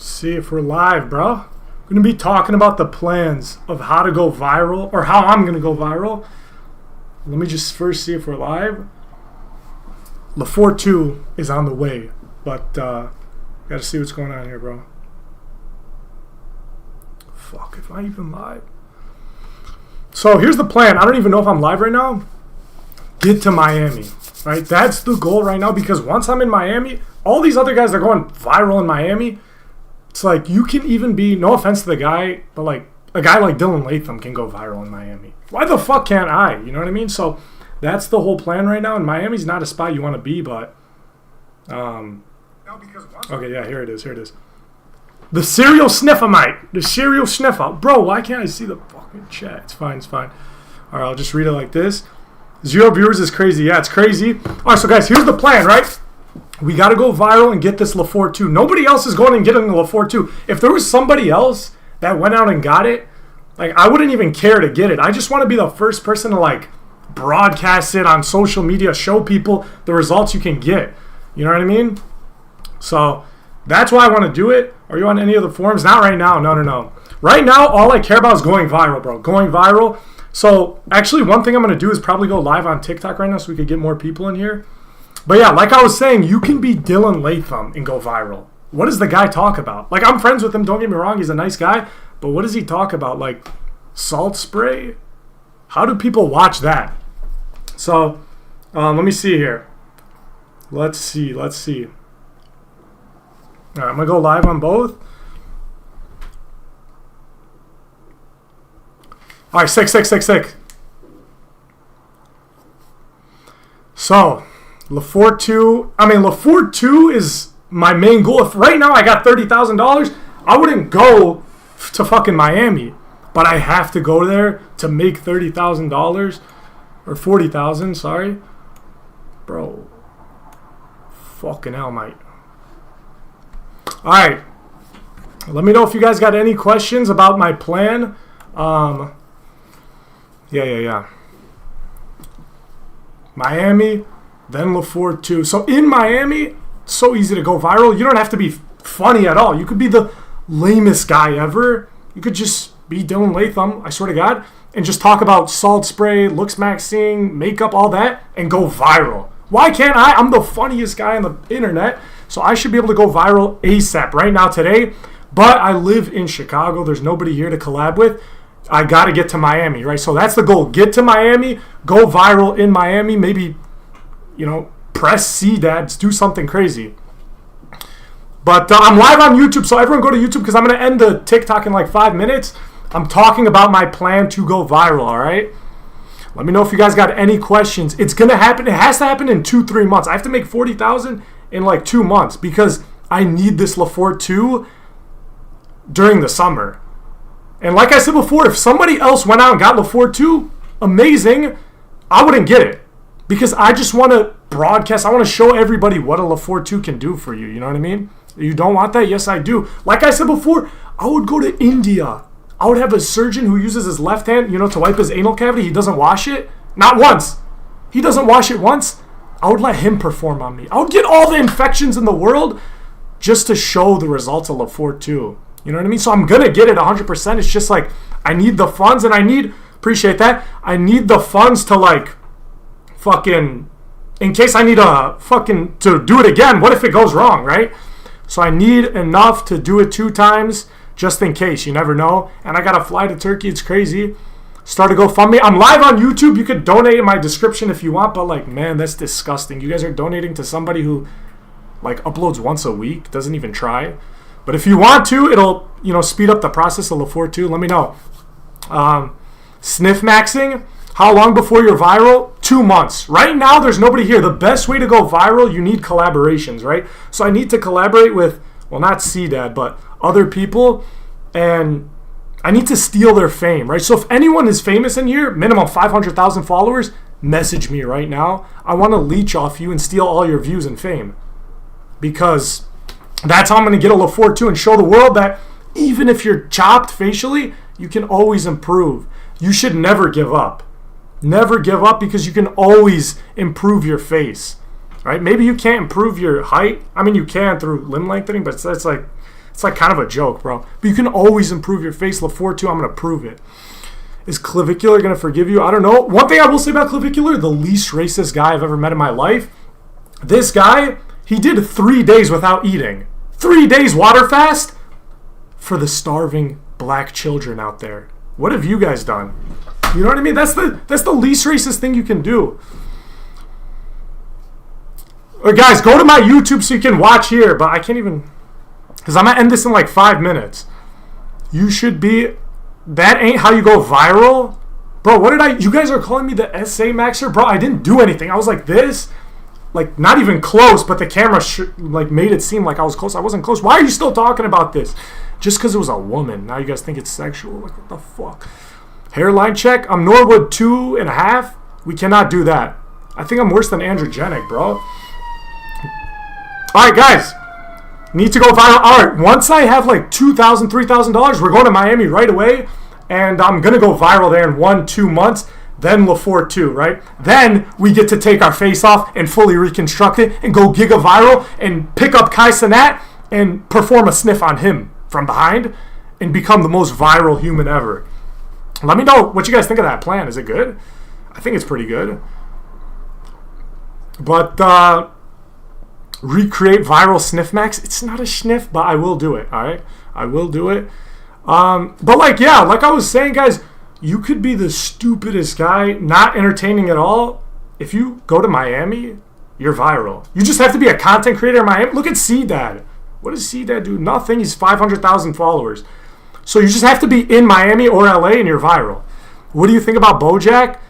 See if we're live, bro. We're going to be talking about the plans of how to go viral, or how I'm going to go viral. Let me just first see if we're live. LaFour 2 is on the way, but got to see what's going on here, bro. Fuck, if I even live. So here's the plan. I don't even know if I'm live right now. Get to Miami, right? That's the goal right now, because once I'm in Miami, all these other guys are going viral in Miami. It's like, you can even be, no offense to the guy, but like a guy like Dylan Latham can go viral in Miami. Why the fuck can't I? You know what I mean? So that's the whole plan right now. And Miami's not a spot you want to be, but okay, yeah, here it is. The serial sniffer, the serial sniffer. Bro, why can't I see the fucking chat? It's fine. All right, I'll just read it like this. 0 viewers is crazy. Yeah, it's crazy. All right, so guys, here's the plan, right? We got to go viral and get this LaFour 2. Nobody else is going and getting the LaFour 2. If there was somebody else that went out and got it, like, I wouldn't even care to get it. I just want to be the first person to, like, broadcast it on social media, show people the results you can get. You know what I mean? So that's why I want to do it. Are you on any of the forums? Not right now. No. Right now, all I care about is going viral, bro. Going viral. So actually, one thing I'm going to do is probably go live on TikTok right now so we could get more people in here. But yeah, like I was saying, you can be Dylan Latham and go viral. What does the guy talk about? Like, I'm friends with him, don't get me wrong, he's a nice guy. But what does he talk about? Like, salt spray? How do people watch that? So, let me see here. Let's see. All right, I'm going to go live on both. All right, sick. So, LaFour 2 is my main goal. If right now I got $30,000, I wouldn't go to fucking Miami. But I have to go there to make $30,000 or $40,000, sorry. Bro. Fucking hell, mate. Alright. Let me know if you guys got any questions about my plan. Yeah. Miami, then LaFour 2. So in Miami, it's so easy to go viral. You don't have to be funny at all. You could be the lamest guy ever. You could just be Dylan Latham, I swear to God, and just talk about salt spray, looks maxing, makeup, all that, and go viral. Why can't I? I'm the funniest guy on the internet, so I should be able to go viral ASAP right now today. But I live in Chicago. There's nobody here to collab with. I got to get to Miami, right? So that's the goal. Get to Miami, go viral in Miami, maybe, you know, press C, dads, do something crazy. But I'm live on YouTube, so everyone go to YouTube because I'm going to end the TikTok in like 5 minutes. I'm talking about my plan to go viral, all right? Let me know if you guys got any questions. It's going to happen. It has to happen in 2-3 months. I have to make $40,000 in like 2 months because I need this LaFour 2 during the summer. And like I said before, if somebody else went out and got LaFour 2, amazing, I wouldn't get it. Because I just want to broadcast. I want to show everybody what a LaFour 2 can do for you. You know what I mean? You don't want that? Yes, I do. Like I said before, I would go to India. I would have a surgeon who uses his left hand, you know, to wipe his anal cavity. He doesn't wash it. Not once. He doesn't wash it once. I would let him perform on me. I would get all the infections in the world just to show the results of LaFour 2. You know what I mean? So I'm going to get it 100%. It's just like, I need the funds, and appreciate that, I need the funds to like, fucking, in case I need to do it again. What if it goes wrong, right? So I need enough to do it 2 times, just in case. You never know. And I got to fly to Turkey. It's crazy. Start a GoFundMe. I'm live on YouTube. You could donate in my description if you want, but like, man, that's disgusting. You guys are donating to somebody who like uploads once a week, doesn't even try. But if you want to, it'll, you know, speed up the process of LaFour 2. Let me know. Sniff maxing. How long before you're viral? 2 months. Right now, there's nobody here. The best way to go viral, you need collaborations, right? So I need to collaborate with, well, not C-Dad, but other people, and I need to steal their fame, right? So if anyone is famous in here, minimum 500,000 followers, message me right now. I want to leech off you and steal all your views and fame, because that's how I'm going to get a LaFour 2 and show the world that even if you're chopped facially, you can always improve. You should never give up. Never give up, because you can always improve your face, right? Maybe you can't improve your height. I mean, you can through limb lengthening, but that's like, It's like kind of a joke, bro. But you can always improve your face. LaFour 2, I'm going to prove it. Is Clavicular going to forgive you? I don't know. One thing I will say about Clavicular, the least racist guy I've ever met in my life. This guy, he did 3 days without eating. 3 days water fast for the starving black children out there. What have you guys done? You know what I mean? That's the least racist thing you can do. Guys, go to my YouTube so you can watch here, but I can't even, because I'm going to end this in like 5 minutes. You should be, that ain't how you go viral. Bro, what did you guys are calling me the SA Maxer? Bro, I didn't do anything. I was like this, like not even close, but the camera like made it seem like I was close. I wasn't close. Why are you still talking about this? Just because it was a woman. Now you guys think it's sexual? Like, what the fuck? Hairline check. I'm Norwood 2.5. We cannot do that. I think I'm worse than androgenic, bro. Alright, guys. Need to go viral. Alright, once I have like $2,000, $3,000, we're going to Miami right away. And I'm going to go viral there in 1-2 months. Then LaFour 2, right? Then we get to take our face off and fully reconstruct it and go giga viral and pick up Kai Cenat and perform a sniff on him from behind and become the most viral human ever. Let me know what you guys think of that plan. Is it good? I think it's pretty good. But recreate viral sniff max. It's not a sniff, but I will do it. All right, I will do it. But like, yeah, like I was saying, guys, you could be the stupidest guy, not entertaining at all. If you go to Miami, you're viral. You just have to be a content creator in Miami. Look at C-Dad. What does C-Dad do? Nothing. He's 500,000 followers. So you just have to be in Miami or LA and you're viral. What do you think about Bojack?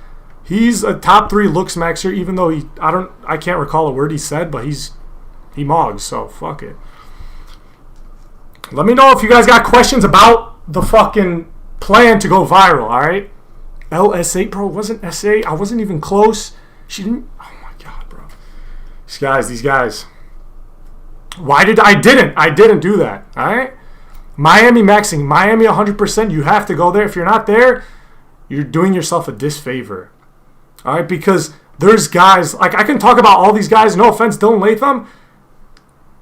He's a top 3 looks maxer, even though I can't recall a word he said, but he mogs, so fuck it. Let me know if you guys got questions about the fucking plan to go viral, alright? LSA, bro, it wasn't SA. I wasn't even close. She didn't. Oh my god, bro. These guys. Why did I didn't do that, alright? Miami maxing, Miami 100%. You have to go there. If you're not there, you're doing yourself a disfavor. All right, because there's guys, like I can talk about all these guys, no offense, Dylan Latham,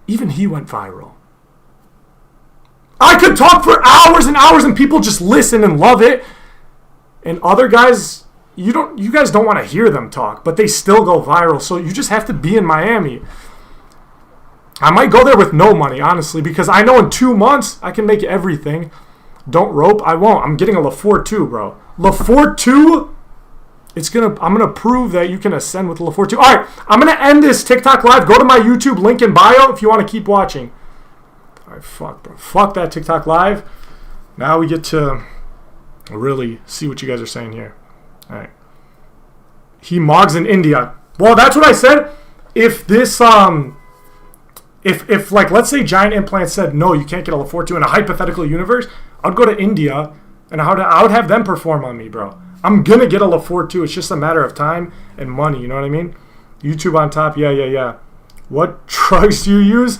even he went viral. I could talk for hours and hours and people just listen and love it. And other guys, you guys don't want to hear them talk, but they still go viral. So you just have to be in Miami. I might go there with no money, honestly, because I know in 2 months I can make everything. Don't rope, I won't. I'm getting a LaFour 2, bro. LaFour 2, I'm gonna prove that you can ascend with LaFour 2. All right, I'm gonna end this TikTok live. Go to my YouTube link in bio if you want to keep watching. All right, fuck, bro. Fuck that TikTok live. Now we get to really see what you guys are saying here. All right. He mogs in India. Well, that's what I said. If this If like, let's say Giant Implant said, no, you can't get a LaFour 2 in a hypothetical universe, I'd go to India and I would have them perform on me, bro. I'm going to get a LaFour 2. It's just a matter of time and money, you know what I mean? YouTube on top, yeah. What drugs do you use?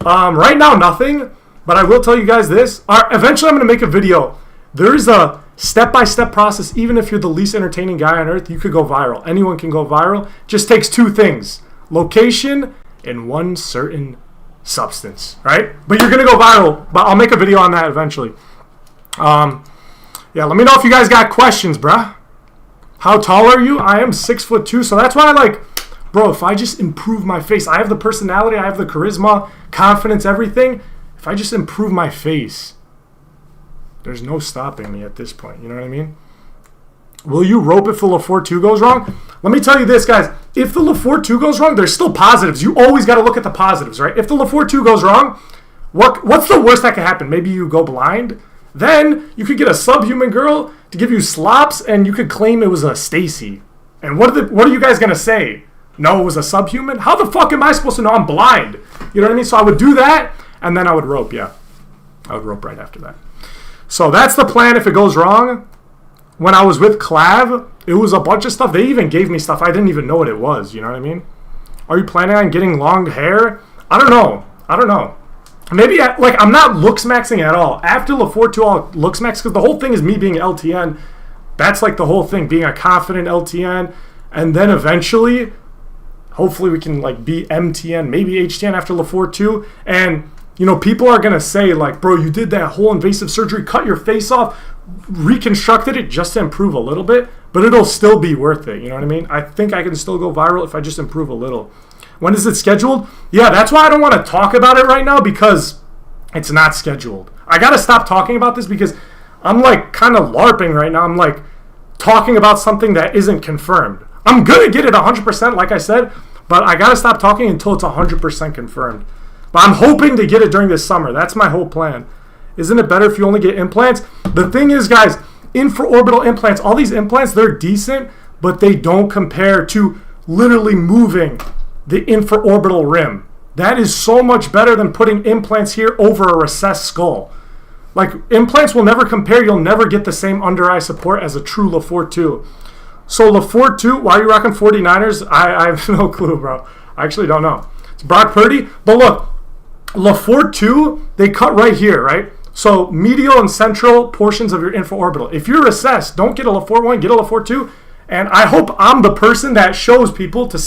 Right now, nothing, but I will tell you guys this. Eventually, I'm going to make a video. There is a step-by-step process. Even if you're the least entertaining guy on earth, you could go viral. Anyone can go viral. Just takes 2 things. Location and one certain substance, right? But you're gonna go viral. But I'll make a video on that eventually. Yeah, let me know if you guys got questions, bruh. How tall are you? I am 6'2", so that's why I like, bro, if I just improve my face, I have the personality, I have the charisma, confidence, everything. If I just improve my face, there's no stopping me at this point, you know what I mean? Will you rope if the LaFour 2 goes wrong? Let me tell you this, guys. If the LaFour 2 goes wrong, there's still positives. You always got to look at the positives, right? If the LaFour 2 goes wrong, what's the worst that could happen? Maybe you go blind. Then you could get a subhuman girl to give you slops, and you could claim it was a Stacy. And what are you guys going to say? No, it was a subhuman? How the fuck am I supposed to know I'm blind? You know what I mean? So I would do that, and then I would rope, yeah. I would rope right after that. So that's the plan if it goes wrong. When I was with Clav, it was a bunch of stuff. They even gave me stuff I didn't even know what it was. You know what I mean? Are you planning on getting long hair? I don't know. Maybe, I'm not looks maxing at all. After LaFour 2, I'll looks max, because the whole thing is me being LTN. That's like the whole thing, being a confident LTN. And then eventually, hopefully we can like be MTN, maybe HTN after LaFour 2. And You know, people are going to say, like, bro, you did that whole invasive surgery, cut your face off, reconstructed it just to improve a little bit, but it'll still be worth it. You know what I mean? I think I can still go viral if I just improve a little. When is it scheduled? Yeah, that's why I don't want to talk about it right now, because it's not scheduled. I got to stop talking about this because I'm like kind of LARPing right now. I'm like talking about something that isn't confirmed. I'm going to get it 100%, like I said, but I got to stop talking until it's 100% confirmed. But I'm hoping to get it during this summer. That's my whole plan. Isn't it better if you only get implants? The thing is, guys, infraorbital implants, all these implants, they're decent, but they don't compare to literally moving the infraorbital rim. That is so much better than putting implants here over a recessed skull. Like, implants will never compare. You'll never get the same under eye support as a true LaForte 2. So LaForte 2, why are you rocking 49ers? I have no clue, bro. I actually don't know. It's Brock Purdy. But look, LaForte 2, they cut right here, right? So medial and central portions of your infraorbital. If you're recessed, don't get a LaForte 1, get a LaForte 2. And I hope I'm the person that shows people to,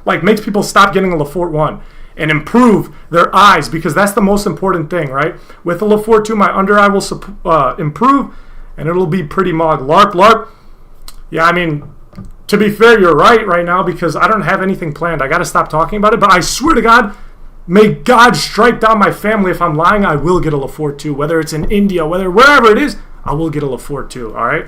like, makes people stop getting a LaForte 1 and improve their eyes, because that's the most important thing, right? With the LaForte 2, my under eye will improve, and it'll be pretty mog. LARP. Yeah, I mean, to be fair, you're right now, because I don't have anything planned. I got to stop talking about it, but I swear to God, may God strike down my family if I'm lying. I will get a LaForte 2, whether it's in India, wherever it is, I will get a LaForte 2, all right?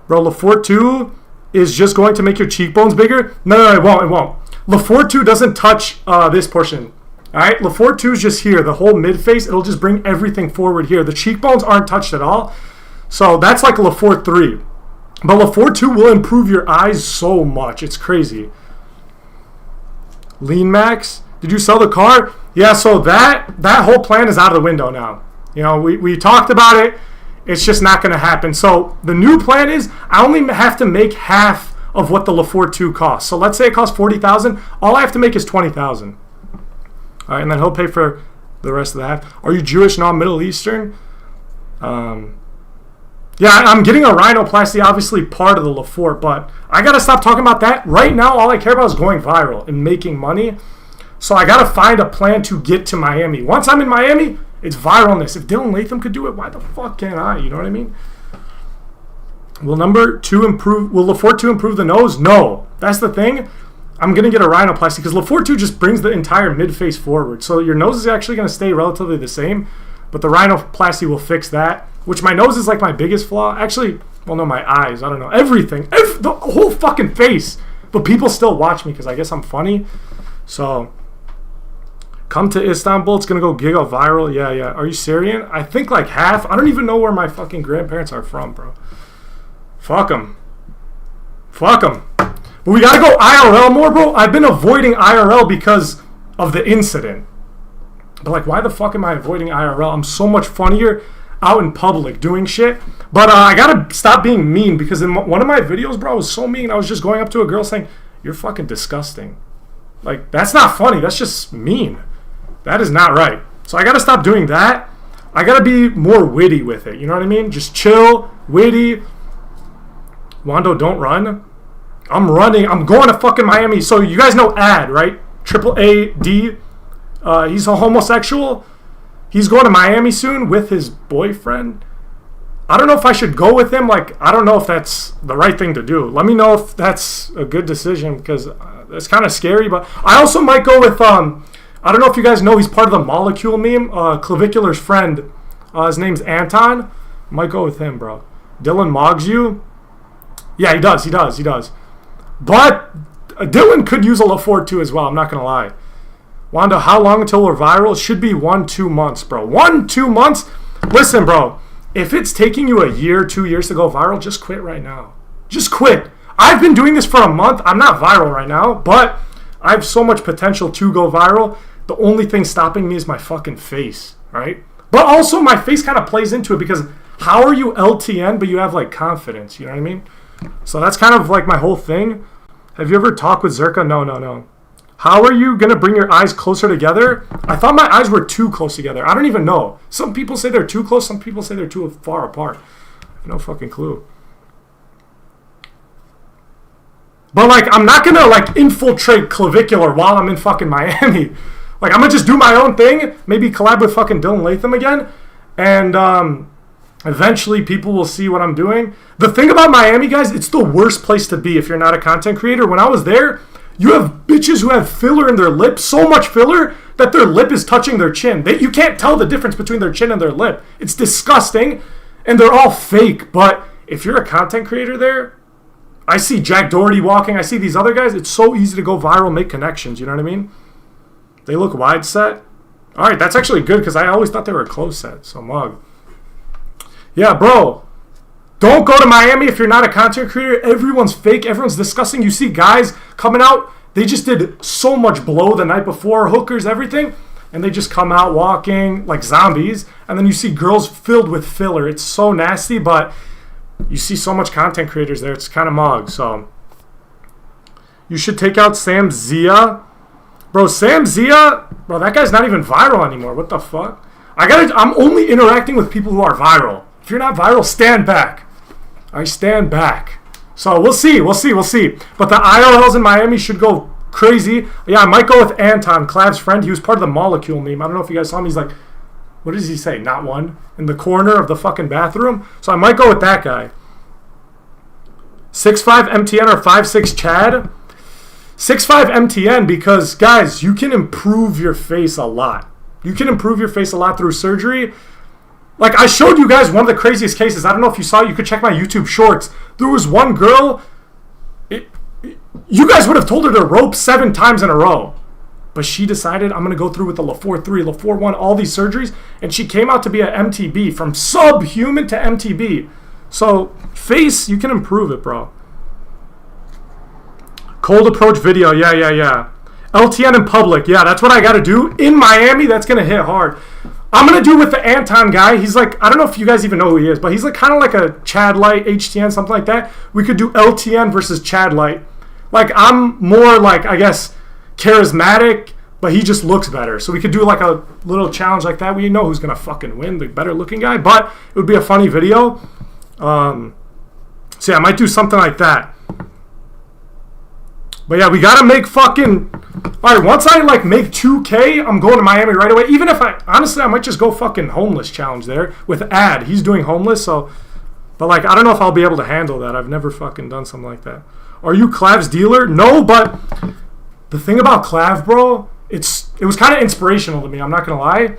Bro, LaForte 2 is just going to make your cheekbones bigger? No, it won't. LaForte 2 doesn't touch this portion. All right, LaForte 2 is just here, the whole mid face. It'll just bring everything forward here. The cheekbones aren't touched at all. So that's like LaForte 3. But LaForte 2 will improve your eyes so much. It's crazy. Lean Max, did you sell the car? Yeah, so that whole plan is out of the window now. You know, we talked about it. It's just not going to happen. So the new plan is I only have to make half of what the LaForte 2 costs. So let's say it costs $40,000. All I have to make is $20,000. All right, and then he'll pay for the rest of the half. Are you Jewish? No, I'm Middle Eastern. Yeah, I'm getting a rhinoplasty, obviously part of the LaForte, but I got to stop talking about that. Right now, all I care about is going viral and making money. So I got to find a plan to get to Miami. Once I'm in Miami, it's viralness. If Dylan Latham could do it, why the fuck can't I? You know what I mean? Will LaForte 2 improve the nose? No. That's the thing. I'm going to get a rhinoplasty because LaForte 2 just brings the entire mid-face forward. So your nose is actually going to stay relatively the same, but the rhinoplasty will fix that, which my nose is like my biggest flaw. Actually, well, no, my eyes. I don't know. Everything. The whole fucking face. But people still watch me because I guess I'm funny. So come to Istanbul. It's going to go giga viral. Yeah. Are you Syrian? I think like half. I don't even know where my fucking grandparents are from, bro. Fuck them. But we got to go IRL more, bro. I've been avoiding IRL because of the incident. But like, why the fuck am I avoiding IRL? I'm so much funnier out in public doing shit. But I got to stop being mean, because in one of my videos, bro, I was so mean. I was just going up to a girl saying, "You're fucking disgusting." Like, that's not funny. That's just mean. That is not right. So I got to stop doing that. I got to be more witty with it. You know what I mean? Just chill, witty. Wando, don't run. I'm running. I'm going to fucking Miami. So you guys know Ad, right? Triple A-D. He's a homosexual. He's going to Miami soon with his boyfriend. I don't know if I should go with him. Like, I don't know if that's the right thing to do. Let me know if that's a good decision, because it's kind of scary. But I also might go with, I don't know if you guys know, he's part of the Molecule meme. Clavicular's friend. His name's Anton. Might go with him, bro. Dylan mogs you. Yeah, he does. But Dylan could use a LaForte 2 as well. I'm not going to lie. Wanda, how long until we're viral? It should be 1-2 months, bro. 1-2 months? Listen, bro. If it's taking you a year, 2 years to go viral, just quit right now. Just quit. I've been doing this for a month. I'm not viral right now, but I have so much potential to go viral. The only thing stopping me is my fucking face, right? But also my face kind of plays into it, because how are you LTN but you have like confidence? You know what I mean? So that's kind of like my whole thing. Have you ever talked with Zerka? No. How are you going to bring your eyes closer together? I thought my eyes were too close together. I don't even know. Some people say they're too close. Some people say they're too far apart. I have no fucking clue. But like, I'm not going to like infiltrate Clavicular while I'm in fucking Miami. Like, I'm gonna just do my own thing, maybe collab with fucking Dylan Latham again, and eventually people will see what I'm doing. The thing about Miami, guys, it's the worst place to be if you're not a content creator. When I was there, you have bitches who have filler in their lip, so much filler that their lip is touching their chin. You can't tell the difference between their chin and their lip. It's disgusting, and they're all fake. But if you're a content creator there, I see Jack Doherty walking, I see these other guys, it's so easy to go viral, make connections, you know what I mean? They look wide set. All right, that's actually good because I always thought they were close set, so mug. Yeah, bro, don't go to Miami if you're not a content creator. Everyone's fake, everyone's disgusting. You see guys coming out, they just did so much blow the night before, hookers, everything, and they just come out walking like zombies, and then you see girls filled with filler. It's so nasty, but you see so much content creators there. It's kind of mug, so. You should take out Sam Zia. Bro, Sam Zia, bro, that guy's not even viral anymore. What the fuck? I'm only interacting with people who are viral. If you're not viral, stand back. I stand back. So we'll see. But the IRLs in Miami should go crazy. Yeah, I might go with Anton, Clav's friend. He was part of the Molecule meme. I don't know if you guys saw him. He's like, what does he say? Not one. In the corner of the fucking bathroom. So I might go with that guy. 6'5 MTN or 5'6 Chad? 6'5 MTN because, guys, you can improve your face a lot. You can improve your face a lot through surgery. Like, I showed you guys one of the craziest cases. I don't know if you saw it. You could check my YouTube shorts. There was one girl. You guys would have told her to rope 7 times in a row. But she decided, I'm going to go through with the LaFour 3, LaFour 1, all these surgeries. And she came out to be an MTB. From subhuman to MTB. So, face, you can improve it, bro. Cold approach video. Yeah. LTN in public. Yeah, that's what I got to do. In Miami, that's going to hit hard. I'm going to do with the Anton guy. He's like, I don't know if you guys even know who he is, but he's like kind of like a Chad Light, HTN, something like that. We could do LTN versus Chad Light. Like, I'm more like, I guess, charismatic, but he just looks better. So we could do like a little challenge like that. We know who's going to fucking win, the better looking guy, but it would be a funny video. So yeah, I might do something like that. But yeah, we got to make fucking... Alright, once I like make 2K, I'm going to Miami right away. Even if honestly, I might just go fucking homeless challenge there with Ad. He's doing homeless, so... But like, I don't know if I'll be able to handle that. I've never fucking done something like that. Are you Clav's dealer? No, but the thing about Clav, bro, it was kind of inspirational to me. I'm not going to lie.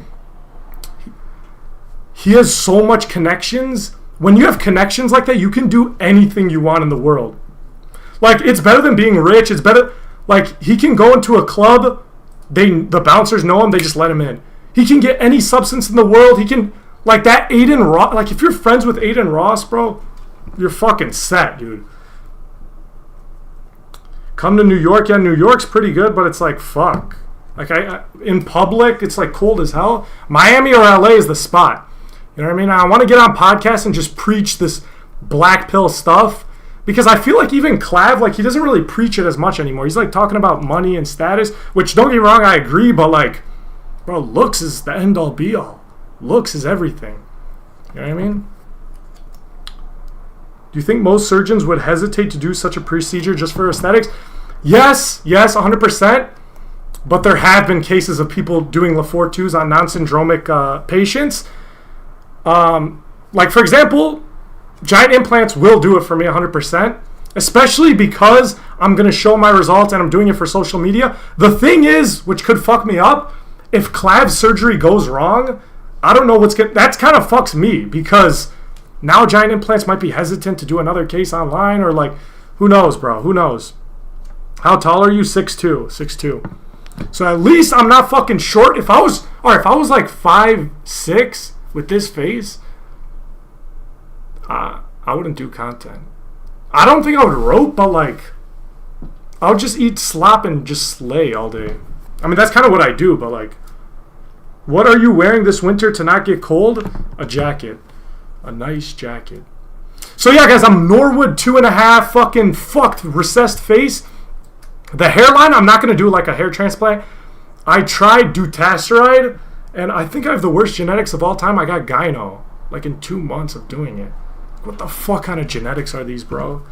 He has so much connections. When you have connections like that, you can do anything you want in the world. Like, it's better than being rich. It's better... Like, he can go into a club. The bouncers know him. They just let him in. He can get any substance in the world. He can... Like, that Aiden Ross... Like, if you're friends with Aiden Ross, bro, you're fucking set, dude. Come to New York. Yeah, New York's pretty good, but it's like, fuck. Like, in public, it's like cold as hell. Miami or LA is the spot. You know what I mean? I want to get on podcasts and just preach this black pill stuff. Because I feel like even Clav, like, he doesn't really preach it as much anymore. He's, like, talking about money and status, which, don't get me wrong, I agree, but, like, bro, looks is the end-all, be-all. Looks is everything. You know what I mean? Do you think most surgeons would hesitate to do such a procedure just for aesthetics? Yes, 100%. But there have been cases of people doing LaFour 2s on non-syndromic patients. Like, for example... Giant implants will do it for me 100%, especially because I'm going to show my results and I'm doing it for social media. The thing is, which could fuck me up, if Clav's surgery goes wrong, I don't know what's going to... That kind of fucks me because now Giant Implants might be hesitant to do another case online or like, who knows, bro? Who knows? How tall are you? 6'2". 6'2". So at least I'm not fucking short. If I was like 5'6" with this face... I wouldn't do content. I don't think I would rope, but like, I would just eat slop and just slay all day. I mean, that's kind of what I do, but like, what are you wearing this winter to not get cold? A jacket. A nice jacket. So yeah, guys, I'm Norwood 2.5, fucking fucked, recessed face. The hairline, I'm not going to do like a hair transplant. I tried dutasteride, and I think I have the worst genetics of all time. I got gyno, like in 2 months of doing it. What the fuck kind of genetics are these, bro?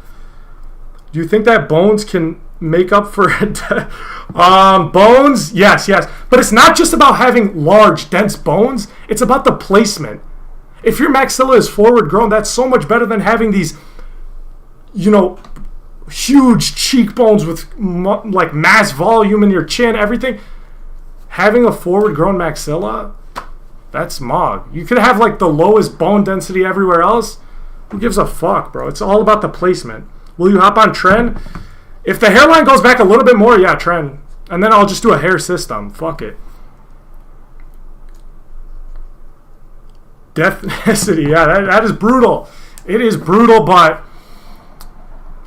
Do you think that bones can make up for bones. Yes. But it's not just about having large, dense bones. It's about the placement. If your maxilla is forward grown, that's so much better than having these, huge cheekbones with like mass volume in your chin, everything. Having a forward grown maxilla, that's mog. You could have like the lowest bone density everywhere else. Who gives a fuck, bro? It's all about the placement. Will you hop on Tren? If the hairline goes back a little bit more, yeah, Tren. And then I'll just do a hair system. Fuck it. Deathnicity, yeah, that is brutal. It is brutal, but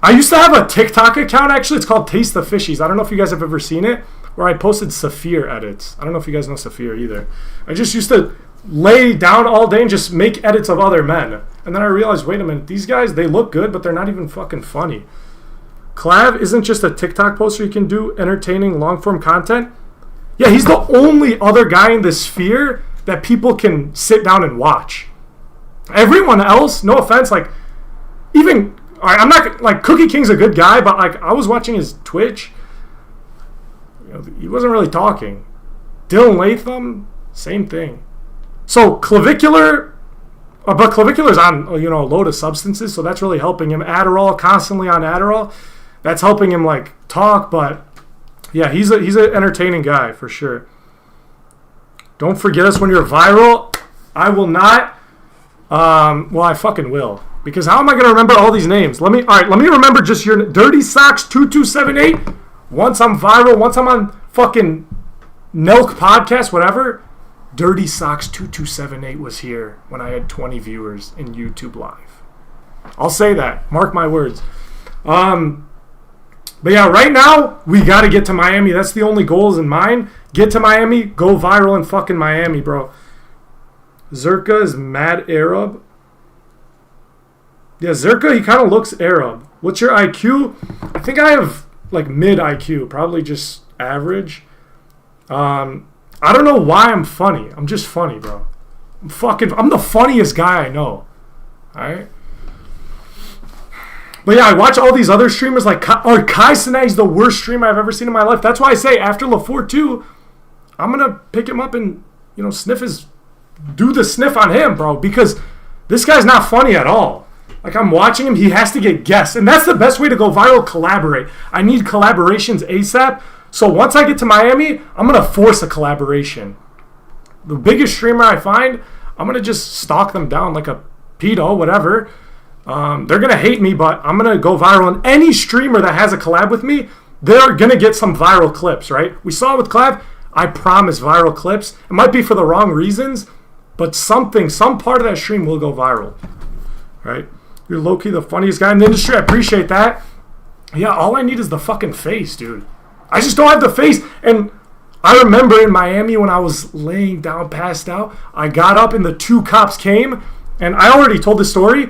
I used to have a TikTok account, actually. It's called Taste the Fishies. I don't know if you guys have ever seen it, where I posted Saphir edits. I don't know if you guys know Saphir either. I just used to lay down all day and just make edits of other men. And then I realized, wait a minute, these guys, they look good, but they're not even fucking funny. Clav isn't just a TikTok poster. You can do entertaining long-form content. Yeah, he's the only other guy in this sphere that people can sit down and watch. Everyone else, no offense, like, even, I'm not, like, Cookie King's a good guy, but, like, I was watching his Twitch. He wasn't really talking. Dylan Latham, same thing. So, Clavicular, but Clavicular's on, a load of substances, so that's really helping him. Adderall, constantly on Adderall. That's helping him, like, talk, but, yeah, he's an entertaining guy, for sure. Don't forget us when you're viral. I will not. Well, I fucking will. Because how am I going to remember all these names? Let me remember just your Dirty Socks 2278. Once I'm viral, once I'm on fucking Nelk podcast, whatever. Dirty Socks 2278 was here when I had 20 viewers in YouTube Live. I'll say that. Mark my words. But yeah, right now, we got to get to Miami. That's the only goals in mind. Get to Miami, go viral in fucking Miami, bro. Zerka is mad Arab. Yeah, Zerka, he kind of looks Arab. What's your IQ? I think I have, like, mid IQ. Probably just average. I don't know why I'm funny. I'm just funny, bro. I'm the funniest guy I know. Alright? But yeah, I watch all these other streamers like Kai Cenat is the worst streamer I've ever seen in my life. That's why I say after LaFour 2, I'm going to pick him up and, do the sniff on him, bro. Because this guy's not funny at all. Like, I'm watching him, he has to get guests. And that's the best way to go viral, collaborate. I need collaborations ASAP. So once I get to Miami, I'm going to force a collaboration. The biggest streamer I find, I'm going to just stalk them down like a pedo, whatever. They're going to hate me, but I'm going to go viral. And any streamer that has a collab with me, they're going to get some viral clips, right? We saw it with Clav. I promise viral clips. It might be for the wrong reasons, but some part of that stream will go viral, right? You're low-key the funniest guy in the industry. I appreciate that. Yeah, all I need is the fucking face, dude. I just don't have the face. And I remember in Miami when I was laying down, passed out, I got up and the two cops came, and I already told the story.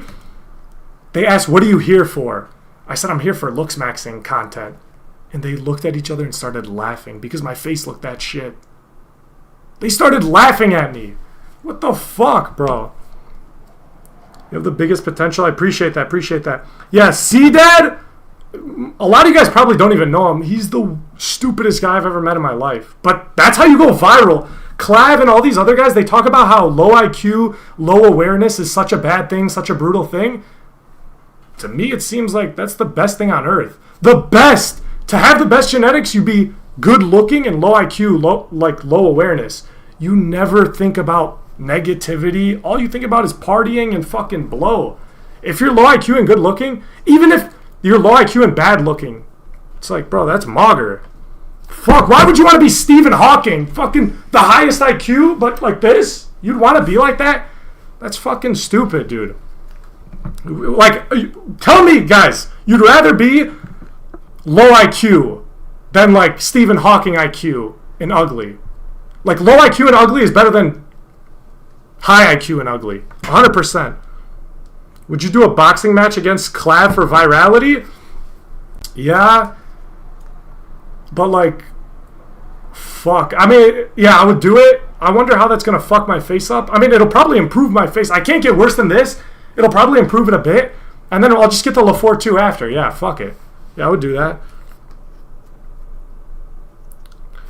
They asked, what are you here for? I said, I'm here for looks maxing content. And they looked at each other and started laughing because my face looked that shit. They started laughing at me. What the fuck, bro? You have the biggest potential. I appreciate that. Yeah, C-Dad, a lot of you guys probably don't even know him. He's the stupidest guy I've ever met in my life. But that's how you go viral. Clav and all these other guys, they talk about how low IQ, low awareness is such a bad thing, such a brutal thing. To me, it seems like that's the best thing on earth. The best! To have the best genetics, you be good looking and low IQ, low awareness. You never think about negativity. All you think about is partying and fucking blow. If you're low IQ and good looking, even if you're low IQ and bad looking, it's like, bro, that's mager. Fuck, why would you want to be Stephen Hawking? Fucking the highest IQ, but like this? You'd want to be like that? That's fucking stupid, dude. Like, tell me, guys, you'd rather be low IQ than like Stephen Hawking IQ and ugly. Like, low IQ and ugly is better than high IQ and ugly. 100%. Would you do a boxing match against Clav for virality? Yeah. But, like, fuck. I mean, yeah, I would do it. I wonder how that's going to fuck my face up. I mean, it'll probably improve my face. I can't get worse than this. It'll probably improve it a bit. And then I'll just get the LaFour 2 after. Yeah, fuck it. Yeah, I would do that.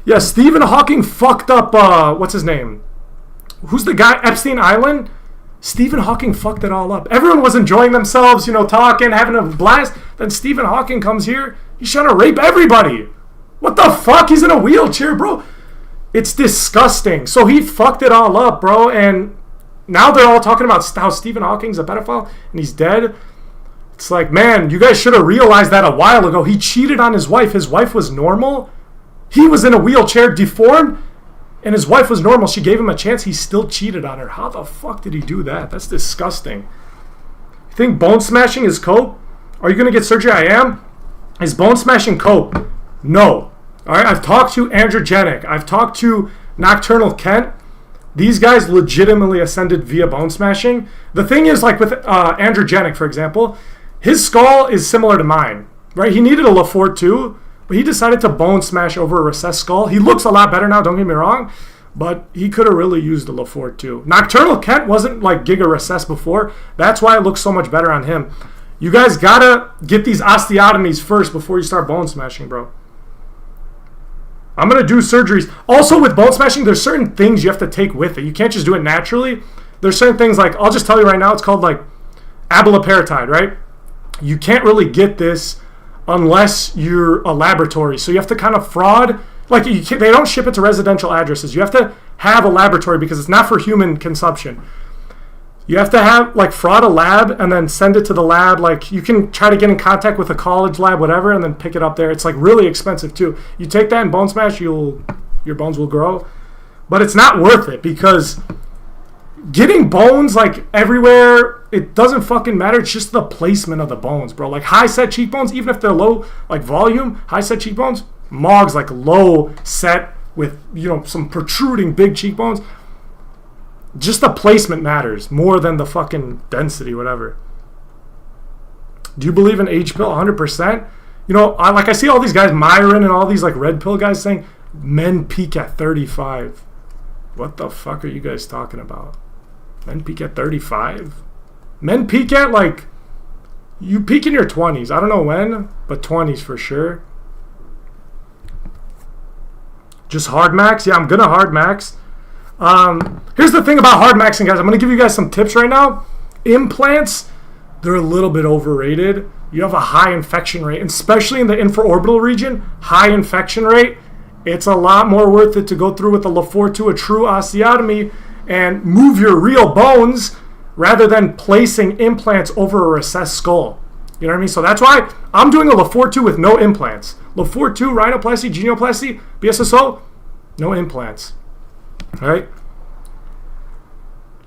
Yeah, Stephen Hawking fucked up, what's his name? Who's the guy? Epstein Island? Stephen Hawking fucked it all up. Everyone was enjoying themselves, talking, having a blast. Then Stephen Hawking comes here. He's trying to rape everybody. What the fuck? He's in a wheelchair, bro. It's disgusting. So he fucked it all up, bro. And now they're all talking about how Stephen Hawking's a pedophile and he's dead. It's like, man, you guys should have realized that a while ago. He cheated on his wife. His wife was normal. He was in a wheelchair, deformed. And his wife was normal. She gave him a chance. He still cheated on her. How the fuck did he do that? That's disgusting. You think bone smashing is cope? Are you going to get surgery? I am. Is bone smashing cope? No. All right. I've talked to Andrew Janik. I've talked to Nocturnal Kent. These guys legitimately ascended via bone smashing. The thing is, like with Andrew Janik, for example, his skull is similar to mine. Right? He needed a Lefort too. But he decided to bone smash over a recessed skull. He looks a lot better now, don't get me wrong. But he could have really used a Lefort too. Nocturnal Kent wasn't like giga recessed before. That's why it looks so much better on him. You guys gotta get these osteotomies first before you start bone smashing, bro. I'm gonna do surgeries. Also with bone smashing, there's certain things you have to take with it. You can't just do it naturally. There's certain things like, I'll just tell you right now, it's called like abaloperitide, right? You can't really get this unless you're a laboratory. So you have to kind of fraud. Like they don't ship it to residential addresses. You have to have a laboratory because it's not for human consumption. You have to have like fraud a lab and then send it to the lab. Like you can try to get in contact with a college lab, whatever, and then pick it up there. It's like really expensive too. You take that and bone smash, your bones will grow. But it's not worth it because getting bones like everywhere, it doesn't fucking matter. It's just the placement of the bones, bro. Like high set cheekbones, even if they're low like volume, high set cheekbones, Mog's like low set with some protruding big cheekbones. Just the placement matters more than the fucking density, whatever. Do you believe in age pill 100%? I see all these guys, Myron and all these like red pill guys saying men peak at 35. What the fuck are you guys talking about? Men peak at 35? Men peak at like, you peak in your 20s. I don't know when, but 20s for sure. Just hard max? Yeah, I'm gonna hard max. Here's the thing about hard maxing, guys. I'm gonna give you guys some tips right now. Implants, they're a little bit overrated. You have a high infection rate, and especially in the infraorbital region, high infection rate. It's a lot more worth it to go through with a Lefort 2, a true osteotomy, and move your real bones rather than placing implants over a recessed skull. You know what I mean? So that's why I'm doing a Lefort 2 with no implants. Lefort 2, rhinoplasty, genioplasty, BSSO, no implants. All right?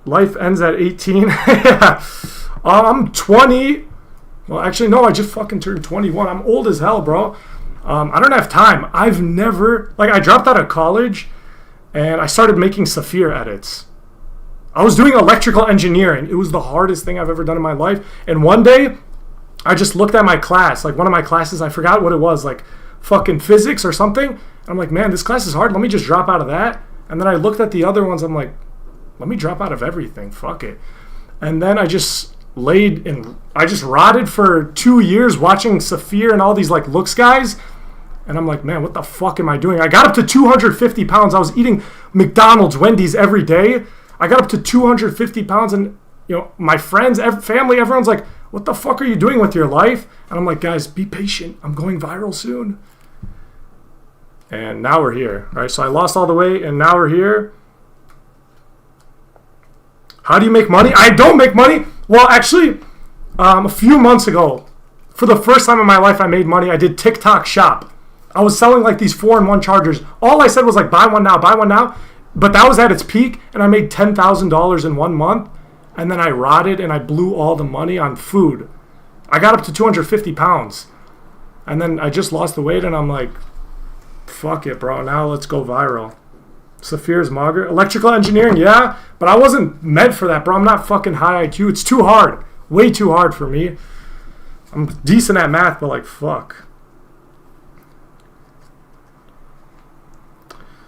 Life ends at 18. I'm 20. Well, actually, no, I just fucking turned 21. I'm old as hell, bro. I don't have time. I've never... I dropped out of college, and I started making Saphir edits. I was doing electrical engineering. It was the hardest thing I've ever done in my life. And one day, I just looked at my class. Like, one of my classes, I forgot what it was. Like, fucking physics or something. And I'm like, man, this class is hard. Let me just drop out of that. And then I looked at the other ones. I'm like, let me drop out of everything. Fuck it. And then I just I just rotted for 2 years watching Saphir and all these, like, looks guys. And I'm like, man, what the fuck am I doing? I got up to 250 pounds. I was eating McDonald's, Wendy's every day. I got up to 250 pounds, and my friends, family, everyone's like, what the fuck are you doing with your life? And I'm like, guys, be patient. I'm going viral soon. And now we're here, right? So I lost all the weight, and now we're here. How do you make money? I don't make money. Well, actually, a few months ago, for the first time in my life I made money, I did TikTok Shop. I was selling like these 4-in-1 chargers. All I said was like, buy one now, buy one now. But that was at its peak, and I made $10,000 in 1 month. And then I rotted, and I blew all the money on food. I got up to 250 pounds. And then I just lost the weight, and I'm like, fuck it, bro. Now let's go viral. Saphir's Mager. Electrical engineering, yeah. But I wasn't meant for that, bro. I'm not fucking high IQ. It's too hard. Way too hard for me. I'm decent at math, but like, fuck.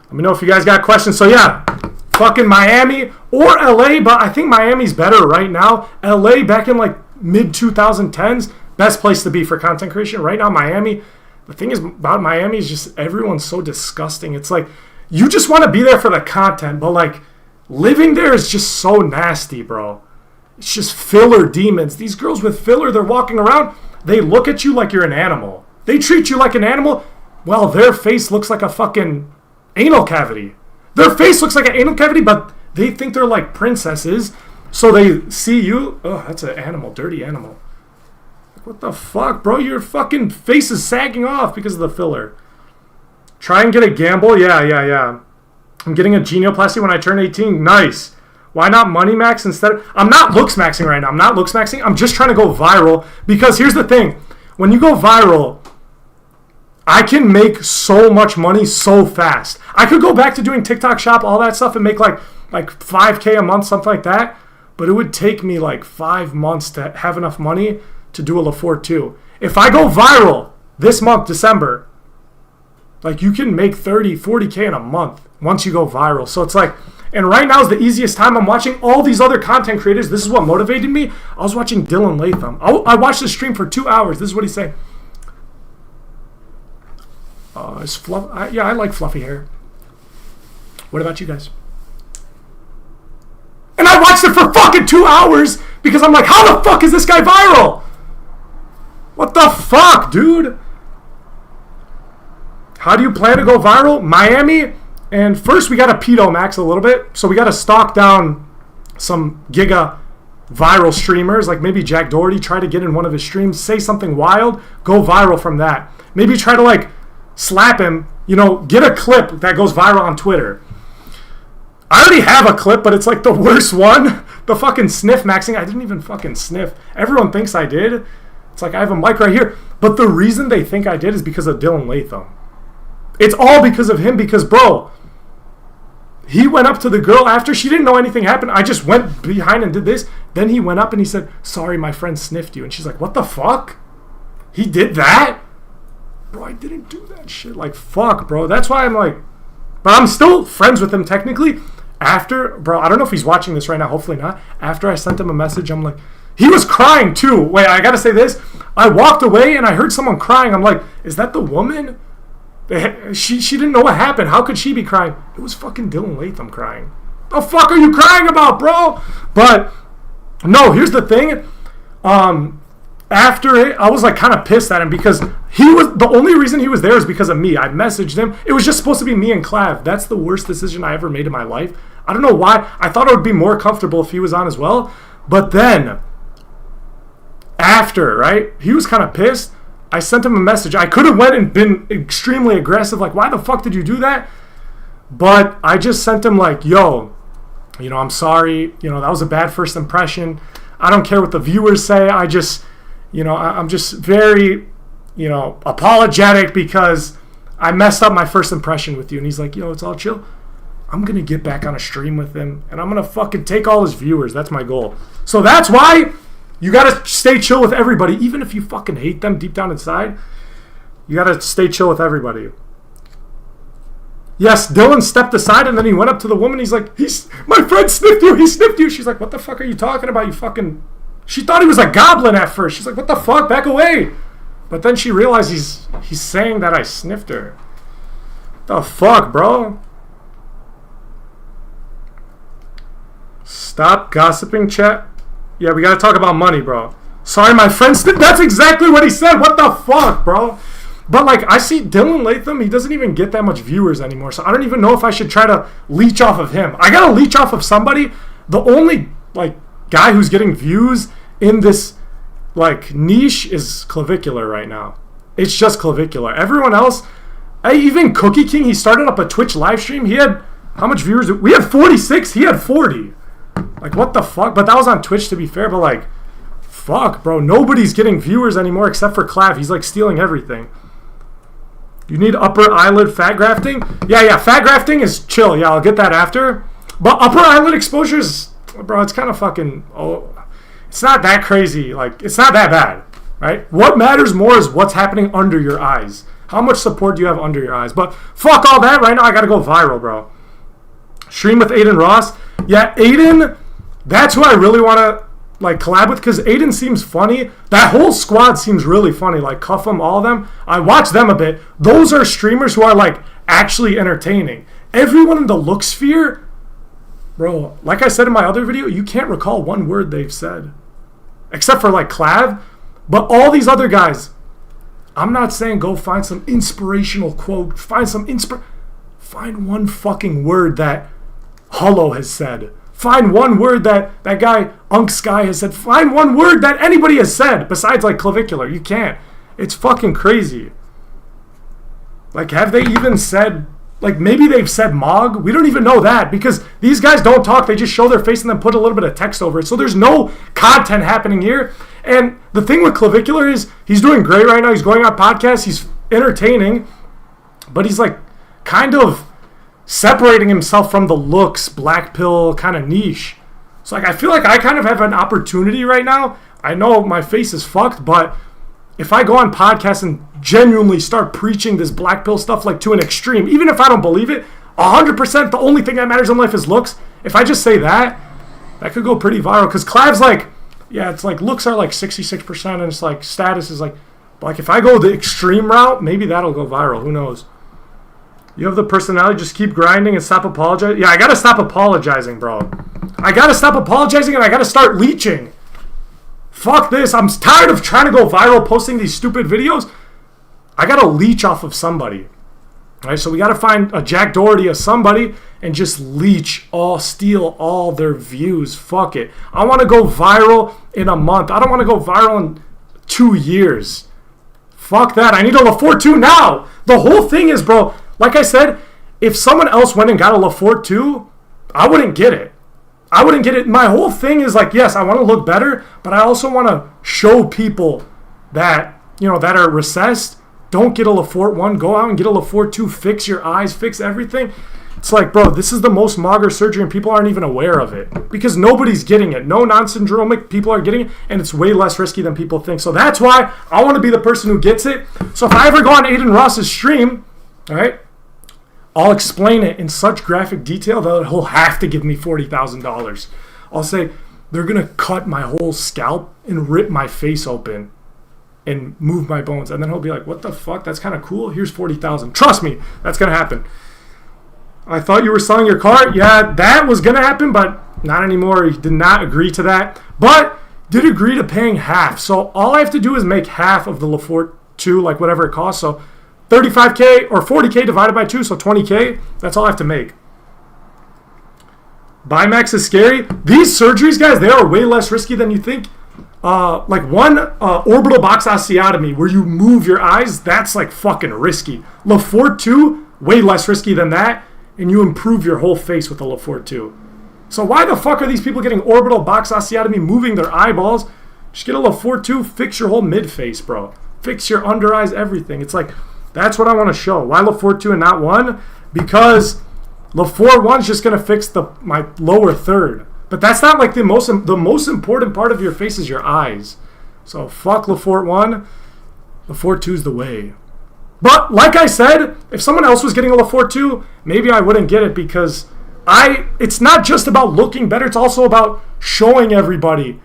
Let me know if you guys got questions. So yeah, fucking Miami or LA, but I think Miami's better right now. LA back in like mid 2010s, best place to be for content creation. Right now, Miami, the thing is about Miami is just everyone's so disgusting. It's like you just want to be there for the content, but like living there is just so nasty, bro. It's just filler demons. These girls with filler, they're walking around, they look at you like you're an animal. They treat you like an animal. Well, their face looks like a fucking anal cavity. Their face looks like an anal cavity, but they think they're like princesses. So they see you. Oh, that's an animal, dirty animal. What the fuck, bro? Your fucking face is sagging off because of the filler. Try and get a gamble. Yeah. I'm getting a genioplasty when I turn 18. Nice. Why not money max instead of... I'm not looks maxing right now. I'm just trying to go viral. Because here's the thing. When you go viral, I can make so much money so fast. I could go back to doing TikTok shop, all that stuff, and make like 5K a month, something like that. But it would take me like 5 months to have enough money to do a LaForte 2. If I go viral this month, December, like you can make 30, 40K in a month once you go viral. So it's like, and right now is the easiest time. I'm watching all these other content creators. This is what motivated me. I was watching Dylan Latham. I watched the stream for 2 hours. This is what he's saying. Yeah, I like fluffy hair. What about you guys? And I watched it for fucking 2 hours because I'm like, how the fuck is this guy viral? What the fuck, dude? How do you plan to go viral? Miami. And first we got to pedo max a little bit. So we got to stalk down some giga viral streamers. Like maybe Jack Doherty, try to get in one of his streams, say something wild, go viral from that. Maybe try to like slap him, you know, get a clip that goes viral on Twitter. I already have a clip, but it's like the worst one. The fucking sniff maxing. I didn't even fucking sniff. Everyone thinks I did. It's like I have a mic right here. But the reason they think I did is because of Dylan Latham. It's all because of him because, bro, he went up to the girl after. She didn't know anything happened. I just went behind and did this. Then he went up and he said, sorry, my friend sniffed you. And she's like, what the fuck? He did that? Bro, I didn't do that shit. Like, fuck, bro. That's why I'm like, but I'm still friends with him technically. After, bro, I don't know if he's watching this right now. Hopefully not. After I sent him a message, I'm like, he was crying too. Wait, I gotta say this. I walked away and I heard someone crying. I'm like, is that the woman? She didn't know what happened. How could she be crying? It was fucking Dylan Latham crying. The fuck are you crying about, bro? But no, here's the thing. After it, I was like kind of pissed at him because he was the only reason he was there is because of me. I messaged him. It was just supposed to be me and Clav. That's the worst decision I ever made in my life. I don't know why. I thought it would be more comfortable if he was on as well. But then, after, right, he was kind of pissed. I sent him a message. I could have went and been extremely aggressive. Like, why the fuck did you do that? But I just sent him like, yo, you know, I'm sorry. You know, that was a bad first impression. I don't care what the viewers say. I just, you know, I'm just very, you know, apologetic because I messed up my first impression with you. And he's like, yo, it's all chill. I'm going to get back on a stream with him. And I'm going to fucking take all his viewers. That's my goal. So that's why you got to stay chill with everybody. Even if you fucking hate them deep down inside, you got to stay chill with everybody. Yes, Dylan stepped aside and then he went up to the woman. He's like, my friend sniffed you. He sniffed you. She's like, what the fuck are you talking about? You fucking... She thought he was a goblin at first. She's like, what the fuck? Back away. But then she realized he's saying that I sniffed her. The fuck, bro? Stop gossiping, chat. Yeah, we gotta talk about money, bro. Sorry, my friend sniffed. That's exactly what he said. What the fuck, bro? But, like, I see Dylan Latham, he doesn't even get that much viewers anymore. So I don't even know if I should try to leech off of him. I gotta leech off of somebody. The only, like, guy who's getting views in this, like, niche is Clavicular right now. It's just Clavicular. Everyone else, even Cookie King, he started up a Twitch live stream. He had, how much viewers? We had 46. He had 40. Like, what the fuck? But that was on Twitch, to be fair. But, like, fuck, bro. Nobody's getting viewers anymore except for Clav. He's, like, stealing everything. You need upper eyelid fat grafting? Yeah, fat grafting is chill. Yeah, I'll get that after. But upper eyelid exposure is, bro, it's kind of fucking, it's not that crazy. Like, it's not that bad, right? What matters more is what's happening under your eyes. How much support do you have under your eyes? But fuck all that. Right now, I got to go viral, bro. Stream with Aiden Ross. Yeah, Aiden, that's who I really want to, like collab with, because Aiden seems funny. That whole squad seems really funny. Like Cuff'em, all of them. I watch them a bit. Those are streamers who are like actually entertaining. Everyone in the look sphere, bro, like I said in my other video, you can't recall one word they've said. Except for like Clav. But all these other guys, I'm not saying go find some inspirational quote. Find one fucking word that Hollow has said. Find one word that guy Unk Sky has said. Find one word that anybody has said besides like clavicular. You can't. It's fucking crazy. Like, have they even said, like, maybe they've said Mog? We don't even know that because these guys don't talk. They just show their face and then put a little bit of text over it. So there's no content happening here. And the thing with clavicular is he's doing great right now. He's going on podcasts. He's entertaining. But he's like kind of separating himself from the looks, black pill kind of niche. So like I feel like I kind of have an opportunity right now. I know my face is fucked, but if I go on podcasts and genuinely start preaching this black pill stuff like to an extreme, even if I don't believe it, 100% the only thing that matters in life is looks. If I just say that could go pretty viral. Because Clav's like, yeah, it's like looks are like 66% and it's like status is like if I go the extreme route, maybe that'll go viral. Who knows? You have the personality, just keep grinding and stop apologizing. Yeah, I gotta stop apologizing, bro. I gotta stop apologizing and I gotta start leeching. Fuck this. I'm tired of trying to go viral posting these stupid videos. I gotta leech off of somebody. All right, so we gotta find a Jack Doherty or somebody and just steal all their views. Fuck it. I wanna go viral in a month. I don't wanna go viral in 2 years. Fuck that. I need a LaForte 2 now. The whole thing is, bro, like I said, if someone else went and got a LaForte 2, I wouldn't get it. My whole thing is like, yes, I want to look better, but I also want to show people that, that are recessed, don't get a LaForte 1. Go out and get a LaForte 2. Fix your eyes. Fix everything. It's like, bro, this is the most mager surgery and people aren't even aware of it because nobody's getting it. No non-syndromic people are getting it, and it's way less risky than people think. So that's why I want to be the person who gets it. So if I ever go on Aiden Ross's stream, all right, I'll explain it in such graphic detail that he'll have to give me $40,000. I'll say, they're going to cut my whole scalp and rip my face open and move my bones. And then he'll be like, what the fuck? That's kind of cool. Here's $40,000. Trust me, that's going to happen. I thought you were selling your car. Yeah, that was going to happen, but not anymore. He did not agree to that. But did agree to paying half. So all I have to do is make half of the LaForte 2, like whatever it costs. So $35K or $40K divided by 2, so $20K. That's all I have to make. Bimax is scary. These surgeries, guys, they are way less risky than you think. Like one orbital box osteotomy where you move your eyes, that's like fucking risky. LaForte 2, way less risky than that, and you improve your whole face with a LaForte 2. So why the fuck are these people getting orbital box osteotomy, moving their eyeballs? Just get a LaForte 2, fix your whole mid-face, bro. Fix your under eyes, everything. It's like, that's what I want to show. Why LaForte 2 and not 1? Because LaForte 1 is just going to fix my lower third. But that's not like the most important part of your face is your eyes. So fuck LaForte 1. LaForte 2 is the way. But like I said, if someone else was getting a LaForte 2, maybe I wouldn't get it because it's not just about looking better. It's also about showing everybody,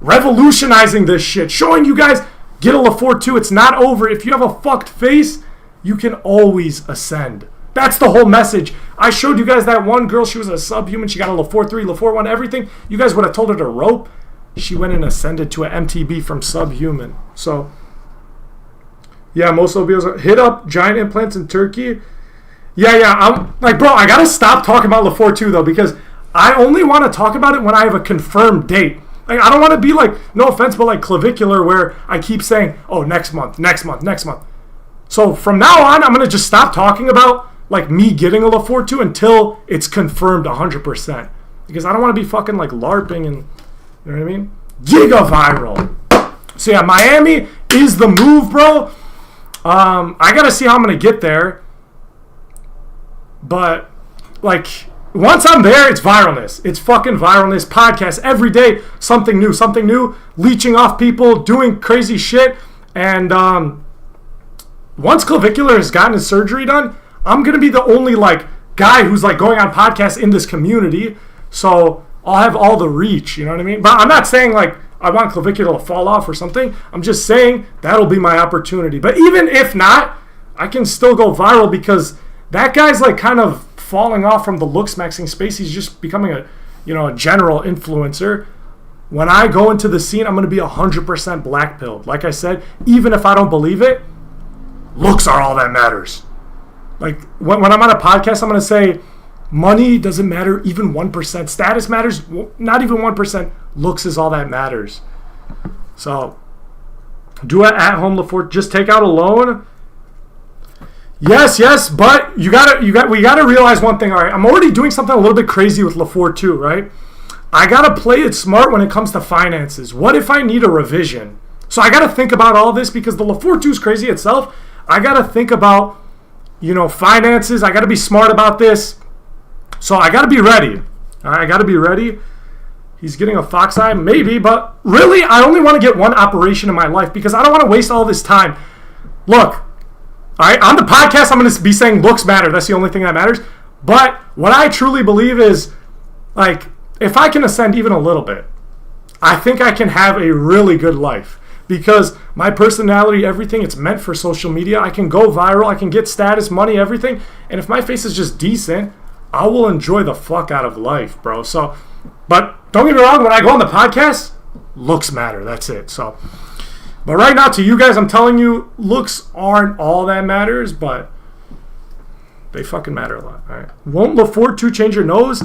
revolutionizing this shit, showing you guys, get a LaForte 2. It's not over. If you have a fucked face, you can always ascend. That's the whole message. I showed you guys that one girl. She was a subhuman. She got a LaForte 3, LaForte 1, everything. You guys would have told her to rope. She went and ascended to an MTB from subhuman. So, yeah, most LBOs hit up giant implants in Turkey. Yeah. I'm like, bro, I got to stop talking about LaForte 2, though, because I only want to talk about it when I have a confirmed date. Like, I don't want to be like, no offense, but like clavicular where I keep saying, oh, next month. So from now on, I'm going to just stop talking about like me getting a LaForte 2 until it's confirmed 100%. Because I don't want to be fucking like LARPing and, you know what I mean? Giga viral. So yeah, Miami is the move, bro. I got to see how I'm going to get there. But like, once I'm there, it's viralness. It's fucking viralness. Podcasts every day, something new, leeching off people, doing crazy shit. And once clavicular has gotten his surgery done, I'm going to be the only like guy who's like going on podcasts in this community. So I'll have all the reach, you know what I mean? But I'm not saying like I want Clavicular to fall off or something. I'm just saying that'll be my opportunity. But even if not, I can still go viral because that guy's like kind of falling off from the looks maxing space. He's just becoming a general influencer. When I go into the scene, I'm going to be 100% black pilled. Like I said, even if I don't believe it, looks are all that matters. Like when I'm on a podcast, I'm going to say money doesn't matter, even 1%. Status matters, not even 1%. Looks is all that matters. So do it at home, LaFortune. Just take out a loan. Yes, but we gotta realize one thing. All right, I'm already doing something a little bit crazy with LaFortune, right? I gotta play it smart when it comes to finances. What if I need a revision? So I gotta think about all this because the LaFortune is crazy itself. I gotta think about, finances. I gotta be smart about this. So I gotta be ready. All right, I gotta be ready. He's getting a fox eye, maybe, but really, I only want to get one operation in my life because I don't want to waste all this time. Look. All right, on the podcast, I'm going to be saying looks matter. That's the only thing that matters. But what I truly believe is, like, if I can ascend even a little bit, I think I can have a really good life. Because my personality, everything, it's meant for social media. I can go viral. I can get status, money, everything. And if my face is just decent, I will enjoy the fuck out of life, bro. So, but don't get me wrong, when I go on the podcast, looks matter. That's it. So... But right now, to you guys, I'm telling you, looks aren't all that matters, but they fucking matter a lot. All right. Won't LaFortune change your nose?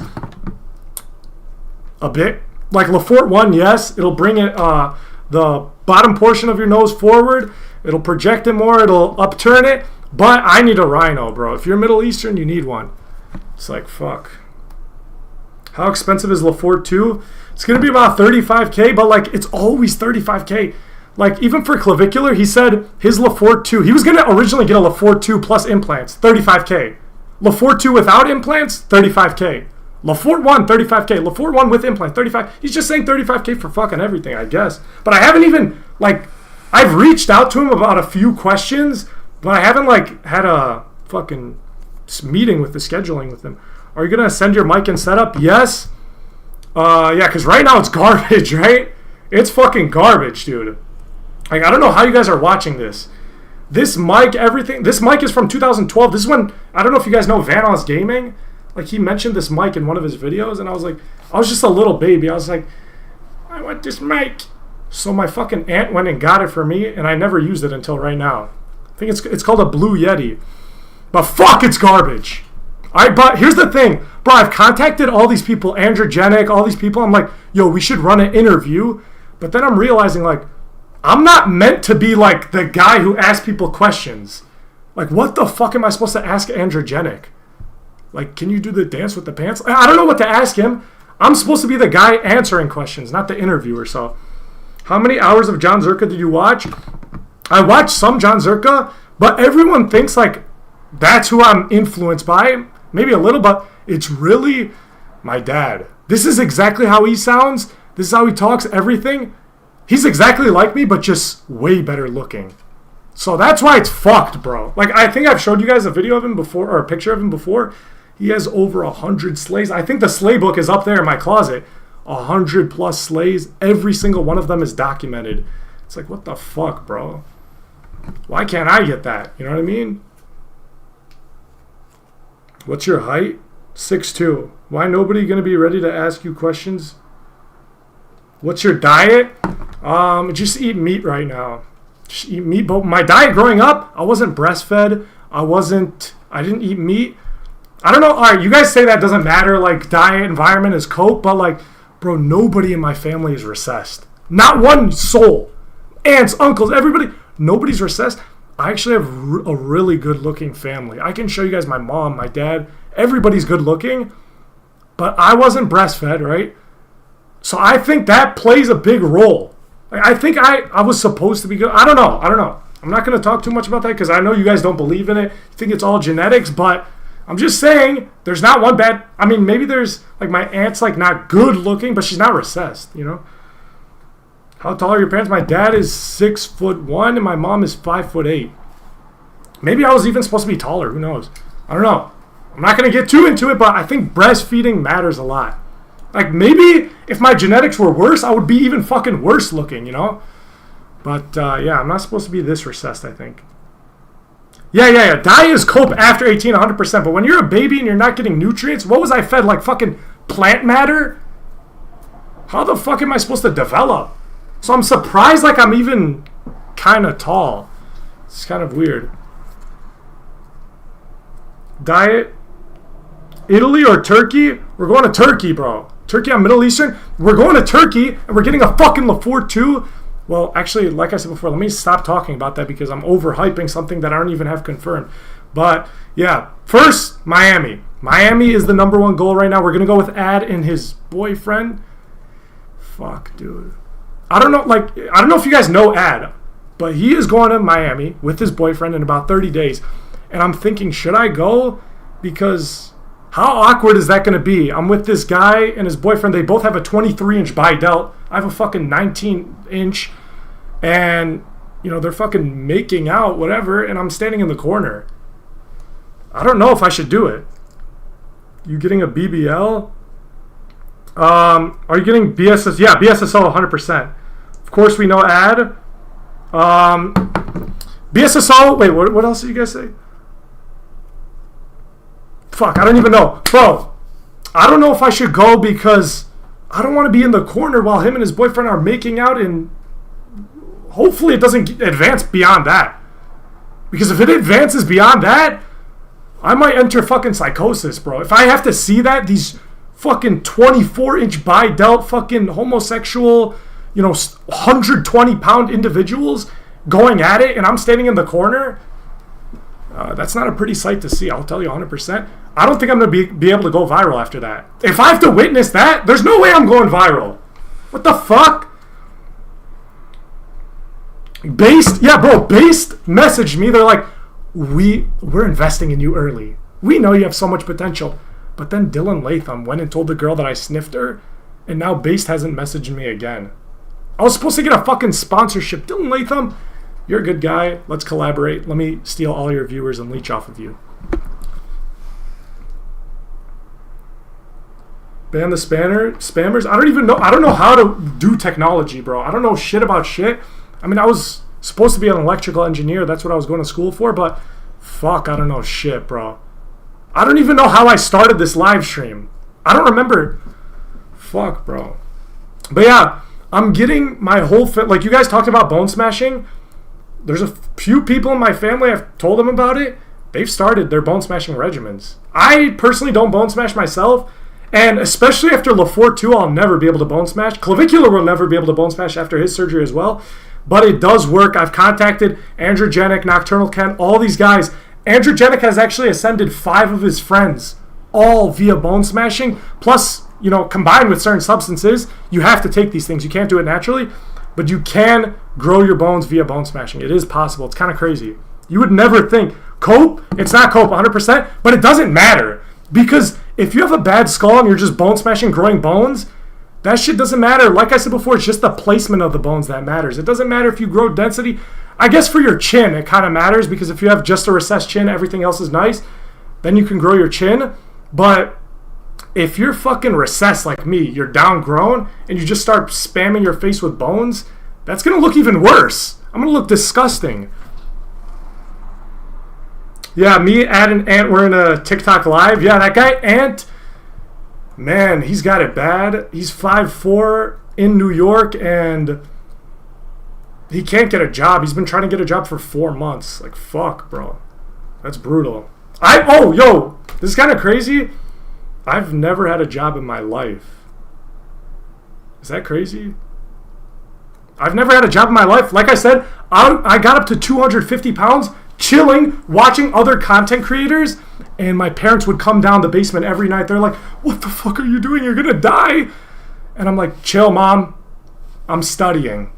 A bit. Like LaFortune 1, yes. It'll bring it the bottom portion of your nose forward. It'll project it more. It'll upturn it. But I need a rhino, bro. If you're Middle Eastern, you need one. It's like, fuck. How expensive is LaFortune? It's going to be about $35K, but, like, it's always $35K. Like, even for Clavicular, he said his LaFortune, he was going to originally get a LaFortune plus implants, $35K. LaFortune without implants, $35K. LaFortune 1, $35K. LaFortune 1 with implants, $35K. He's just saying $35K for fucking everything, I guess. But I haven't even, like, I've reached out to him about a few questions, but I haven't, like, had a fucking meeting with the scheduling with him. Are you going to send your mic and setup? Yes. Yeah, because right now it's garbage, right? It's fucking garbage, dude. Like, I don't know how you guys are watching this. This mic, everything. This mic is from 2012. This is when, I don't know if you guys know Vanoss Gaming. Like, he mentioned this mic in one of his videos, and I was just a little baby. I was like, I want this mic. So my fucking aunt went and got it for me, and I never used it until right now. I think it's called a Blue Yeti. But fuck, it's garbage. All right, but here's the thing. Bro, I've contacted all these people, Androgenic, all these people. I'm like, yo, we should run an interview. But then I'm realizing, like, I'm not meant to be like the guy who asks people questions. Like, what the fuck am I supposed to ask Androgenic? Like, can you do the dance with the pants? I don't know what to ask him. I'm supposed to be the guy answering questions, not the interviewer. So, how many hours of John Zerka did you watch? I watched some John Zerka, but everyone thinks like that's who I'm influenced by. Maybe a little, but it's really my dad. This is exactly how he sounds. This is how he talks, everything. He's exactly like me, but just way better looking. So that's why it's fucked, bro. Like, I think I've showed you guys a video of him before, or a picture of him before. He has over 100 slays. I think the slay book is up there in my closet. 100 plus slays. Every single one of them is documented. It's like, what the fuck, bro? Why can't I get that? You know what I mean? What's your height? 6'2". Why nobody gonna be ready to ask you questions? What's your diet? Just eat meat right now. Just eat meat. But my diet growing up, I wasn't breastfed. I didn't eat meat. I don't know. All right, you guys say that doesn't matter. Like, diet, environment is coke. But, like, bro, nobody in my family is recessed. Not one soul. Aunts, uncles, everybody. Nobody's recessed. I actually have a really good-looking family. I can show you guys my mom, my dad. Everybody's good-looking. But I wasn't breastfed, right? So I think that plays a big role. Like, I think I was supposed to be good. I don't know. I'm not going to talk too much about that because I know you guys don't believe in it. You think it's all genetics, but I'm just saying there's not one bad. I mean, maybe there's, like, my aunt's, like, not good looking, but she's not recessed, you know? How tall are your parents? My dad is 6'1" and my mom is 5'8". Maybe I was even supposed to be taller. Who knows? I don't know. I'm not going to get too into it, but I think breastfeeding matters a lot. Like, maybe if my genetics were worse, I would be even fucking worse looking, you know? But, yeah, I'm not supposed to be this recessed, I think. Yeah. Diet is cope after 18, 100%. But when you're a baby and you're not getting nutrients, what was I fed? Like fucking plant matter? How the fuck am I supposed to develop? So I'm surprised like I'm even kind of tall. It's kind of weird. Diet. Italy or Turkey? We're going to Turkey, bro. Turkey on Middle Eastern. We're going to Turkey and we're getting a fucking LaFour too. Well, actually, like I said before, let me stop talking about that because I'm overhyping something that I don't even have confirmed. But, yeah. First, Miami. Miami is the number one goal right now. We're going to go with Ad and his boyfriend. Fuck, dude. I don't know if you guys know Ad, but he is going to Miami with his boyfriend in about 30 days. And I'm thinking, should I go? Because how awkward is that going to be? I'm with this guy and his boyfriend. They both have a 23-inch bi-delt. I have a fucking 19-inch. And, you know, they're fucking making out, whatever, and I'm standing in the corner. I don't know if I should do it. You getting a BBL? Are you getting BSS? Yeah, BSSO 100%. Of course we know Ad. BSSO, wait, what else did you guys say? Fuck, I don't even know. Bro, I don't know if I should go because I don't want to be in the corner while him and his boyfriend are making out and hopefully it doesn't advance beyond that. Because if it advances beyond that, I might enter fucking psychosis, bro. If I have to see that, these fucking 24-inch bi-delt fucking homosexual, you know, 120-pound individuals going at it and I'm standing in the corner, that's not a pretty sight to see, I'll tell you 100%. I don't think I'm going to be able to go viral after that. If I have to witness that, there's no way I'm going viral. What the fuck? Based messaged me. They're like, we're investing in you early. We know you have so much potential. But then Dylan Latham went and told the girl that I sniffed her, and now Based hasn't messaged me again. I was supposed to get a fucking sponsorship. Dylan Latham, you're a good guy. Let's collaborate. Let me steal all your viewers and leech off of you. Ban the spammers. I don't even know. I don't know how to do technology, bro. I don't know shit about shit. I mean, I was supposed to be an electrical engineer. That's what I was going to school for, but fuck, I don't know shit, bro. I don't even know how I started this live stream. I don't remember. Fuck, bro. But yeah, I'm getting my whole like you guys talked about bone smashing. There's a few people in my family, I've told them about it. They've started their bone smashing regimens. I personally don't bone smash myself. And especially after LaFour 2, I'll never be able to bone smash. Clavicular will never be able to bone smash after his surgery as well. But it does work. I've contacted Androgenic, Nocturnal Ken, all these guys. Androgenic has actually ascended 5 of his friends, all via bone smashing. Plus, you know, combined with certain substances, you have to take these things. You can't do it naturally, but you can grow your bones via bone smashing. It is possible. It's kind of crazy. You would never think. Cope, it's not cope 100%, but it doesn't matter. Because if you have a bad skull and you're just bone smashing, growing bones, that shit doesn't matter. Like I said before, it's just the placement of the bones that matters. It doesn't matter if you grow density. I guess for your chin, it kind of matters because if you have just a recessed chin, everything else is nice, then you can grow your chin. But if you're fucking recessed like me, you're downgrown, and you just start spamming your face with bones, that's going to look even worse. I'm going to look disgusting. Yeah, me, Ad, and Ant were in a TikTok live. Yeah, that guy, Ant, man, he's got it bad. He's 5'4", in New York, and he can't get a job. He's been trying to get a job for 4 months. Like, fuck, bro. That's brutal. This is kind of crazy. I've never had a job in my life. Is that crazy? I've never had a job in my life. Like I said, I got up to 250 pounds chilling, watching other content creators, and my parents would come down the basement every night. They're like, what the fuck are you doing? You're gonna die. And I'm like, chill, Mom. I'm studying.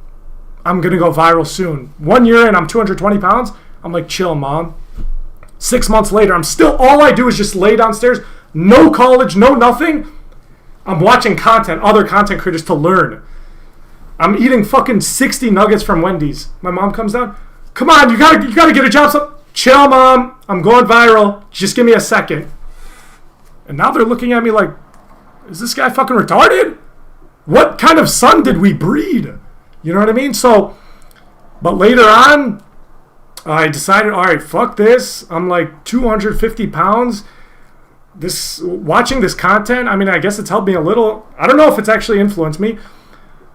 I'm gonna go viral soon. 1 year in, I'm 220 pounds. I'm like, chill, Mom. 6 months later, I'm still, all I do is just lay downstairs. No college, no nothing. I'm watching content, other content creators to learn. I'm eating fucking 60 nuggets from Wendy's. My mom comes down. Come on, you gotta get a job. So, chill, Mom. I'm going viral. Just give me a second. And now they're looking at me like, is this guy fucking retarded? What kind of son did we breed? You know what I mean? So, but later on, I decided, all right, fuck this. I'm like 250 pounds. Watching this content, I mean, I guess it's helped me a little. I don't know if it's actually influenced me.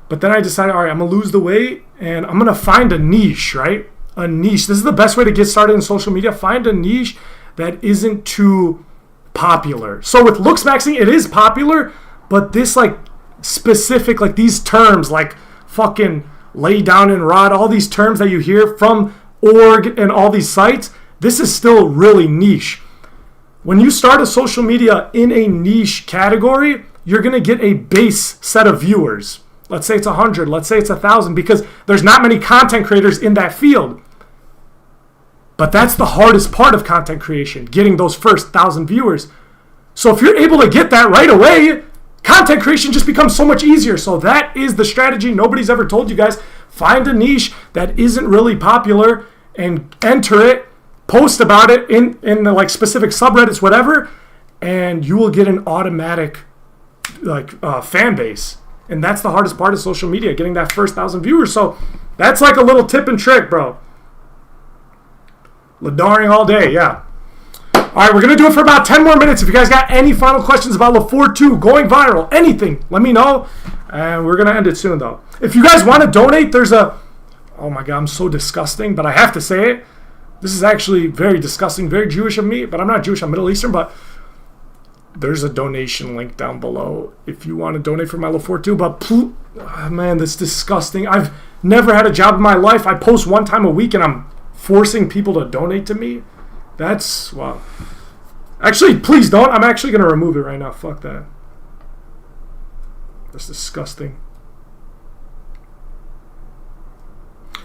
But then I decided, all right, I'm going to lose the weight and I'm going to find a niche, right? A niche. This is the best way to get started in social media. Find a niche that isn't too popular. So with looks maxing, it is popular, but this like specific, like these terms like fucking lay down and rod, all these terms that you hear from org and all these sites, this is still really niche. When you start a social media in a niche category, you're going to get a base set of viewers. Let's say it's 100, let's say it's 1,000, because there's not many content creators in that field. But that's the hardest part of content creation, getting those first 1,000 viewers. So if you're able to get that right away, content creation just becomes so much easier. So that is the strategy nobody's ever told you guys. Find a niche that isn't really popular and enter it, post about it in the like specific subreddits, whatever, and you will get an automatic like fan base. And that's the hardest part of social media, getting that first 1,000 viewers. So that's like a little tip and trick, bro. Ladaring all day, yeah. All right, we're going to do it for about 10 more minutes. If you guys got any final questions about LaFour 2 going viral, anything, let me know. And we're going to end it soon, though. If you guys want to donate, there's a... Oh, my God, I'm so disgusting, but I have to say it. This is actually very disgusting, very Jewish of me, but I'm not Jewish, I'm Middle Eastern, but... There's a donation link down below if you want to donate for my LaFour 2. But man, that's disgusting. I've never had a job in my life. I post one time a week and I'm forcing people to donate to me. That's, wow. Actually, please don't. I'm actually going to remove it right now. Fuck that. That's disgusting.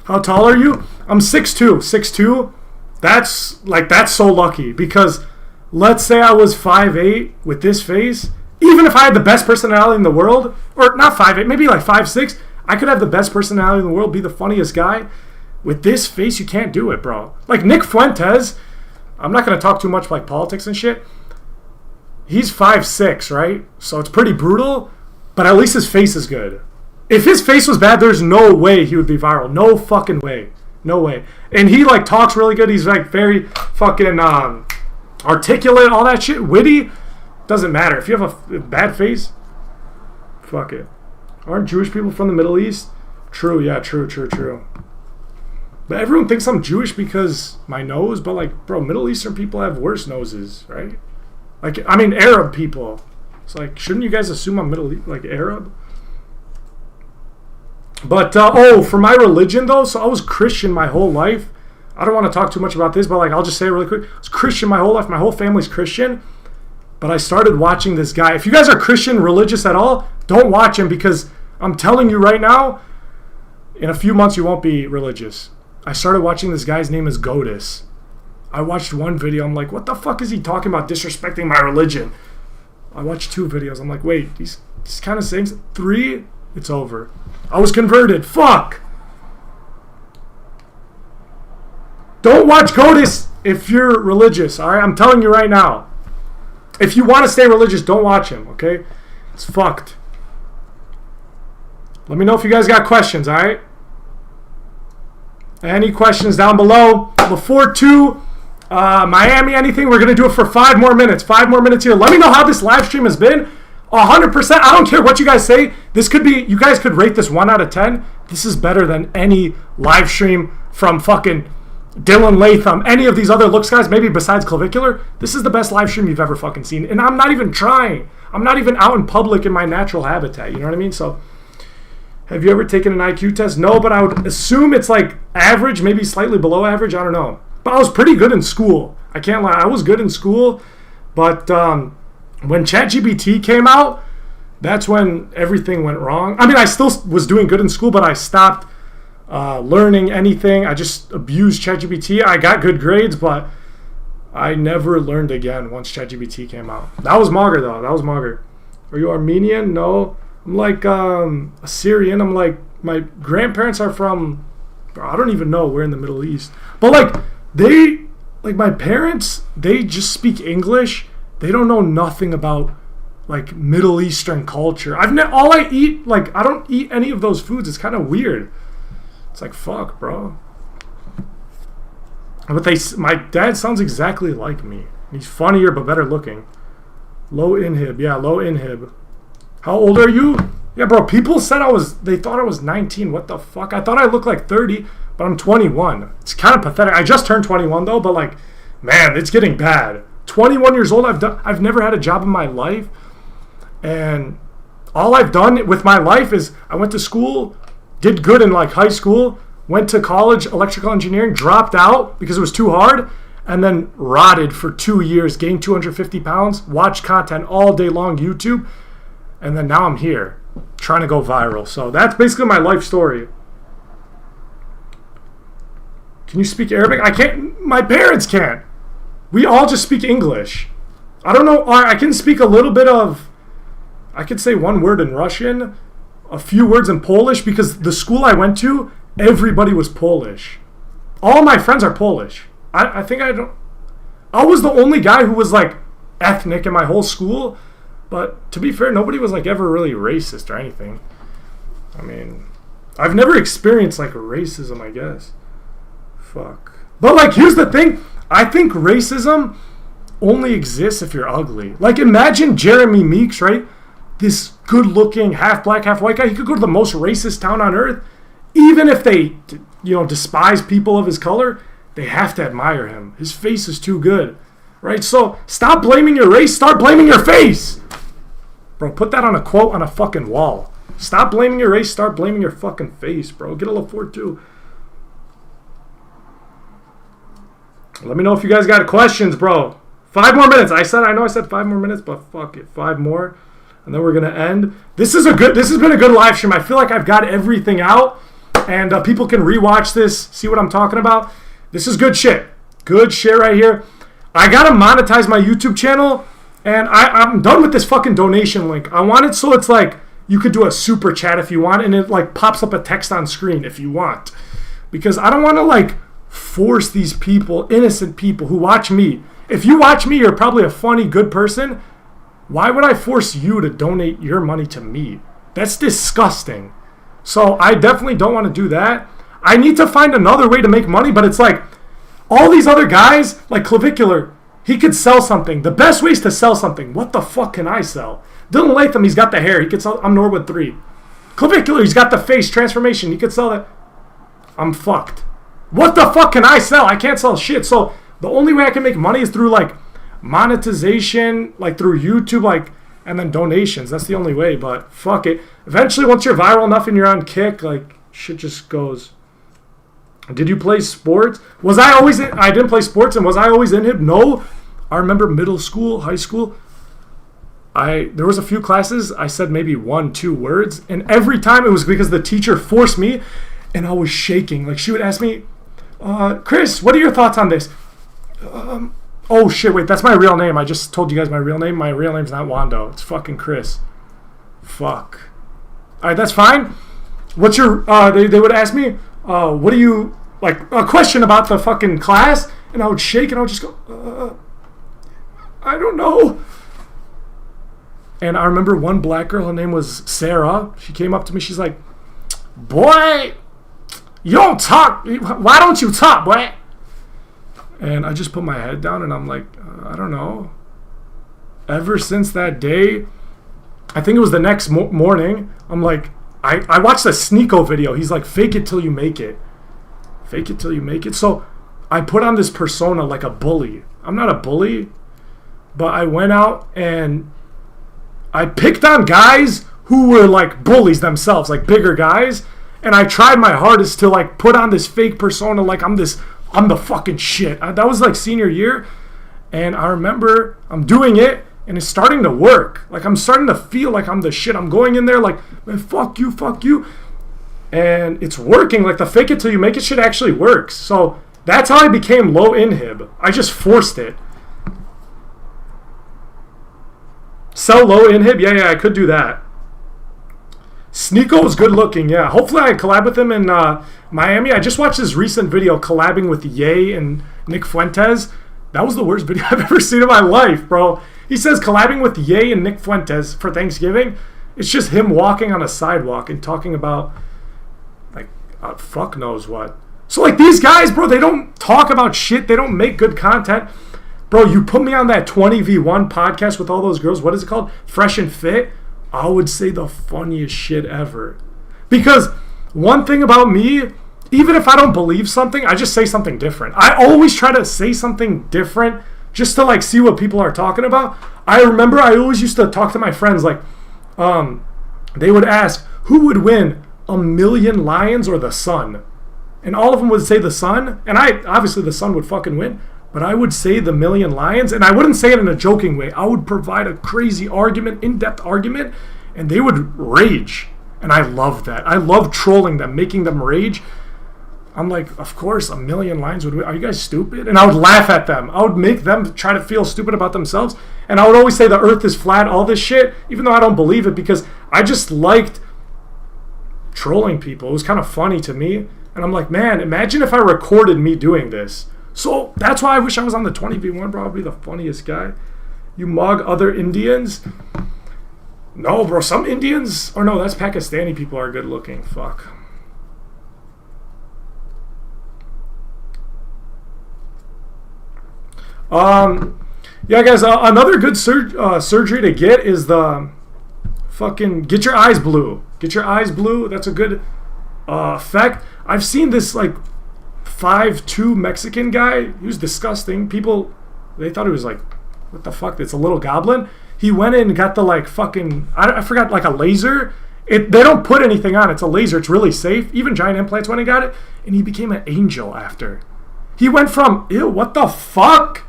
How tall are you? I'm 6'2". 6'2". That's so lucky because... Let's say I was 5'8" with this face. Even if I had the best personality in the world, or not 5'8", maybe like 5'6", I could have the best personality in the world, be the funniest guy. With this face, you can't do it, bro. Like Nick Fuentes, I'm not going to talk too much like politics and shit. He's 5'6", right? So it's pretty brutal, but at least his face is good. If his face was bad, there's no way he would be viral. No fucking way. No way. And he like talks really good. He's like very fucking... articulate, all that shit, witty, doesn't matter. If you have a bad face, fuck it. Aren't Jewish people from the Middle East? True, yeah, true. But everyone thinks I'm Jewish because my nose, but like, bro, Middle Eastern people have worse noses, right? Like, I mean, Arab people. It's like, shouldn't you guys assume I'm like Arab? But, for my religion though, so I was Christian my whole life. I don't want to talk too much about this, but like I'll just say it really quick. I was Christian my whole life. My whole family's Christian. But I started watching this guy. If you guys are Christian, religious at all, don't watch him because I'm telling you right now, in a few months you won't be religious. I started watching this guy's name is Godis. I watched one video. I'm like, what the fuck is he talking about disrespecting my religion? I watched 2 videos. I'm like, wait, he's kind of saying 3, it's over. I was converted. Fuck. Don't watch Godis if you're religious, all right? I'm telling you right now. If you want to stay religious, don't watch him, okay? It's fucked. Let me know if you guys got questions, all right? Any questions down below? LaFour 2, Miami, anything? We're going to do it for 5 more minutes. 5 more minutes here. Let me know how this live stream has been. 100%. I don't care what you guys say. This could be, you guys could rate this 1 out of 10. This is better than any live stream from fucking... Dylan Latham, any of these other looks guys, maybe besides Clavicular, this is the best live stream you've ever fucking seen. And I'm not even trying. I'm not even out in public in my natural habitat. You know what I mean? So, have you ever taken an IQ test? No, but I would assume it's like average, maybe slightly below average. I don't know. But I was pretty good in school. I can't lie. I was good in school. But when ChatGPT came out, that's when everything went wrong. I mean, I still was doing good in school, but I stopped learning anything. I just abused ChatGPT. I got good grades, but I never learned again once ChatGPT came out. That was mager, though. That was mager. Are you Armenian? No. I'm like Assyrian. I'm like, my grandparents are from, I don't even know. We're in the Middle East. But like my parents, they just speak English. They don't know nothing about like Middle Eastern culture. All I eat, like I don't eat any of those foods. It's kind of weird. It's like, fuck, bro. But my dad sounds exactly like me. He's funnier but better looking. Low inhib. Yeah, low inhib. How old are you? Yeah, bro, people said they thought I was 19. What the fuck? I thought I looked like 30, but I'm 21. It's kind of pathetic. I just turned 21 though, but like, man, it's getting bad. 21 years old, I've never had a job in my life. And all I've done with my life is I went to school, did good in like high school, went to college, electrical engineering, dropped out because it was too hard, and then rotted for 2 years, gained 250 pounds, watched content all day long, YouTube, and then now I'm here trying to go viral. So that's basically my life story. Can you speak Arabic? I can't. My parents can't. We all just speak English. I don't know. I can speak a little bit of... I could say one word in Russian, a few words in Polish, because the school I went to, everybody was Polish. All my friends are Polish. I was the only guy who was like ethnic in my whole school, but to be fair, nobody was like ever really racist or anything. I mean, I've never experienced like racism, I guess. Fuck. But like, here's the thing. I think racism only exists if you're ugly. Like, imagine Jeremy Meeks, right? This good-looking, half black, half white guy. He could go to the most racist town on earth. Even if they, despise people of his color, they have to admire him. His face is too good, right? So stop blaming your race. Start blaming your face. Bro, put that on a quote on a fucking wall. Stop blaming your race. Start blaming your fucking face, bro. Get a LaForte too. Let me know if you guys got questions, bro. 5 more minutes. I know I said 5 more minutes, but fuck it. 5 more. And then we're going to end. This has been a good live stream. I feel like I've got everything out. And people can rewatch this, see what I'm talking about. This is good shit. Good shit right here. I got to monetize my YouTube channel. And I'm done with this fucking donation link. I want it so it's like you could do a super chat if you want. And it like pops up a text on screen if you want. Because I don't want to like force these people, innocent people who watch me. If you watch me, you're probably a funny, good person. Why would I force you to donate your money to me? That's disgusting. So I definitely don't want to do that. I need to find another way to make money, but it's like all these other guys, like Clavicular, he could sell something. The best way is to sell something. What the fuck can I sell? Dylan Latham, he's got the hair. He could sell. I'm Norwood 3. Clavicular, he's got the face transformation. He could sell that. I'm fucked. What the fuck can I sell? I can't sell shit. So the only way I can make money is through like monetization, like through YouTube, like, and then donations. That's the only way, but fuck it. Eventually, once you're viral enough and you're on Kick, like, shit just goes. Did you play sports? I didn't play sports, and was I always in it? No. I remember middle school, high school, there was a few classes, I said maybe 1-2 words, and every time it was because the teacher forced me, and I was shaking. Like, she would ask me, Chris, what are your thoughts on this? Oh shit, wait, that's my real name. I just told you guys my real name. My real name's not Wando. It's fucking Chris. Fuck. Alright, that's fine. What's your, they would ask me, what do you, like, a question about the fucking class, and I would shake, and I would just go, I don't know. And I remember one black girl, her name was Sarah. She came up to me, she's like, boy, you don't talk, why don't you talk, boy? And I just put my head down and I'm like, I don't know. Ever since that day, I think it was the next morning, I'm like, I watched a Sneeko video. He's like, fake it till you make it. Fake it till you make it. So I put on this persona like a bully. I'm not a bully, but I went out and I picked on guys who were like bullies themselves, like bigger guys. And I tried my hardest to like put on this fake persona like I'm the fucking shit. That was like senior year. And I remember I'm doing it and it's starting to work. Like I'm starting to feel like I'm the shit. I'm going in there like, man, fuck you, fuck you. And it's working. Like the fake it till you make it shit actually works. So that's how I became low inhib. I just forced it. Sell low inhib? Yeah, I could do that. Sneeko was good looking, yeah. Hopefully I collab with him in Miami. I just watched his recent video collabing with Ye and Nick Fuentes. That was the worst video I've ever seen in my life, bro. He says collabing with Ye and Nick Fuentes for Thanksgiving. It's just him walking on a sidewalk and talking about, like, fuck knows what. So, like, these guys, bro, they don't talk about shit. They don't make good content. Bro, you put me on that 20v1 podcast with all those girls. What is it called? Fresh and Fit. I would say the funniest shit ever. Because one thing about me, even if I don't believe something, I just say something different. I always try to say something different just to, like, see what people are talking about. I remember I always used to talk to my friends, like, they would ask, who would win, a million lions or the sun? And all of them would say the sun. And obviously the sun would fucking win. But I would say the million lions. And I wouldn't say it in a joking way. I would provide a crazy argument, in-depth argument. And they would rage. And I love that. I love trolling them, making them rage. I'm like, of course, a million lions would win. Are you guys stupid? And I would laugh at them. I would make them try to feel stupid about themselves. And I would always say the earth is flat, all this shit, even though I don't believe it, because I just liked trolling people. It was kind of funny to me. And I'm like, man, imagine if I recorded me doing this. So that's why I wish I was on the 20v1, bro. I'd be the funniest guy. You mug other Indians? No, bro. Some Indians, or no, that's Pakistani people are good looking. Fuck. Yeah, guys, another good surgery to get is the fucking get your eyes blue. Get your eyes blue. That's a good effect. I've seen this, like, 5'2" Mexican guy. He was disgusting. People, they thought he was like, what the fuck? It's a little goblin. He went in and got the, like, fucking, I forgot, like a laser. They don't put anything on. It's a laser. It's really safe. Even Giant Implants went and got it. And he became an angel after. He went from, ew, what the fuck?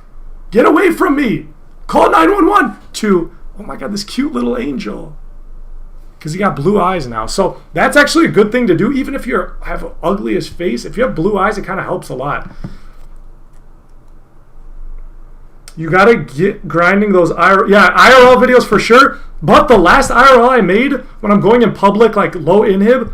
Get away from me. Call 911 to, oh my God, this cute little angel. Because he got blue eyes now. So that's actually a good thing to do. Even if you have the ugliest face, if you have blue eyes, it kind of helps a lot. You got to get grinding those IRL videos for sure. But the last IRL I made, when I'm going in public, like low inhib,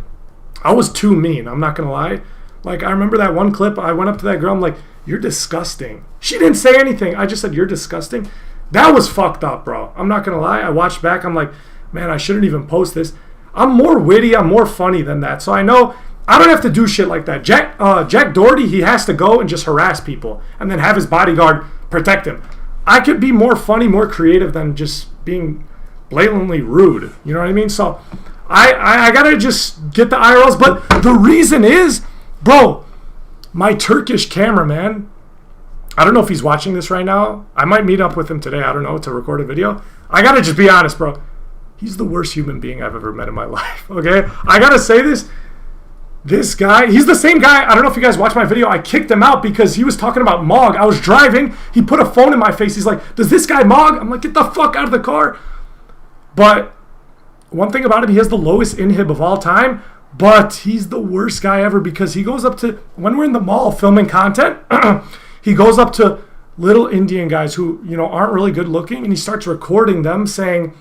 I was too mean. I'm not going to lie. Like, I remember that one clip. I went up to that girl. I'm like, you're disgusting. She didn't say anything. I just said, you're disgusting. That was fucked up, bro. I'm not going to lie. I watched back. I'm like, man, I shouldn't even post this. I'm more witty. I'm more funny than that. So I know I don't have to do shit like that. Jack Doherty, he has to go and just harass people and then have his bodyguard protect him. I could be more funny, more creative than just being blatantly rude. You know what I mean? So I got to just get the IRLs. But the reason is, bro, my Turkish cameraman, I don't know if he's watching this right now. I might meet up with him today. I don't know, to record a video. I got to just be honest, bro. He's the worst human being I've ever met in my life, okay? I got to say this. This guy, he's the same guy. I don't know if you guys watched my video. I kicked him out because he was talking about Mog. I was driving. He put a phone in my face. He's like, does this guy Mog? I'm like, get the fuck out of the car. But one thing about him, he has the lowest inhib of all time. But he's the worst guy ever because he goes up to, when we're in the mall filming content, he goes up to little Indian guys who, you know, aren't really good looking. And he starts recording them saying,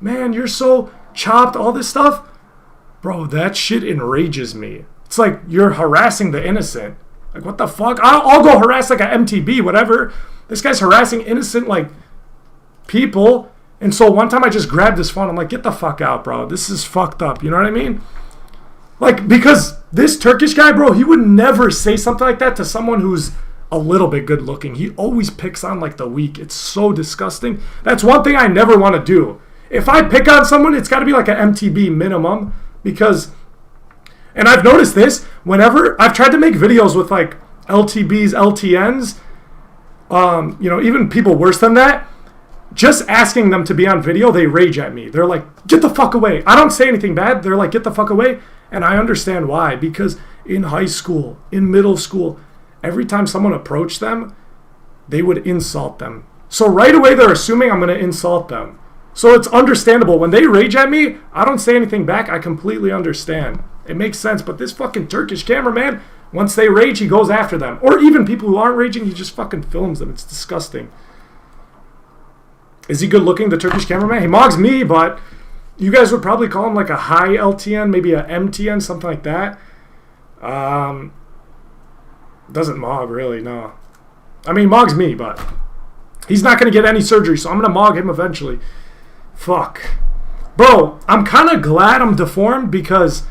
man, you're so chopped, all this stuff. Bro, that shit enrages me. It's like you're harassing the innocent. Like, what the fuck? I'll go harass like a MTB, whatever. This guy's harassing innocent, like, people. And so one time I just grabbed his phone. I'm like, get the fuck out, bro. This is fucked up. You know what I mean? Like, because this Turkish guy, bro, he would never say something like that to someone who's a little bit good looking. He always picks on, like, the weak. It's so disgusting. That's one thing I never want to do. If I pick on someone, it's got to be like an MTB minimum. Because, and I've noticed this, whenever I've tried to make videos with like LTBs, LTNs, you know, even people worse than that, just asking them to be on video, they rage at me. They're like, get the fuck away. I don't say anything bad. They're like, get the fuck away. And I understand why. Because in high school, in middle school, every time someone approached them, they would insult them. So right away, they're assuming I'm going to insult them. So it's understandable. When they rage at me, I don't say anything back. I completely understand. It makes sense. But this fucking Turkish cameraman, once they rage, he goes after them. Or even people who aren't raging, he just fucking films them. It's disgusting. Is he good looking, the Turkish cameraman? He mogs me, but you guys would probably call him like a high LTN, maybe a MTN, something like that. Doesn't mog, really, no. I mean, Mog's me, but he's not going to get any surgery, so I'm going to Mog him eventually. Fuck. Bro, I'm kind of glad I'm deformed because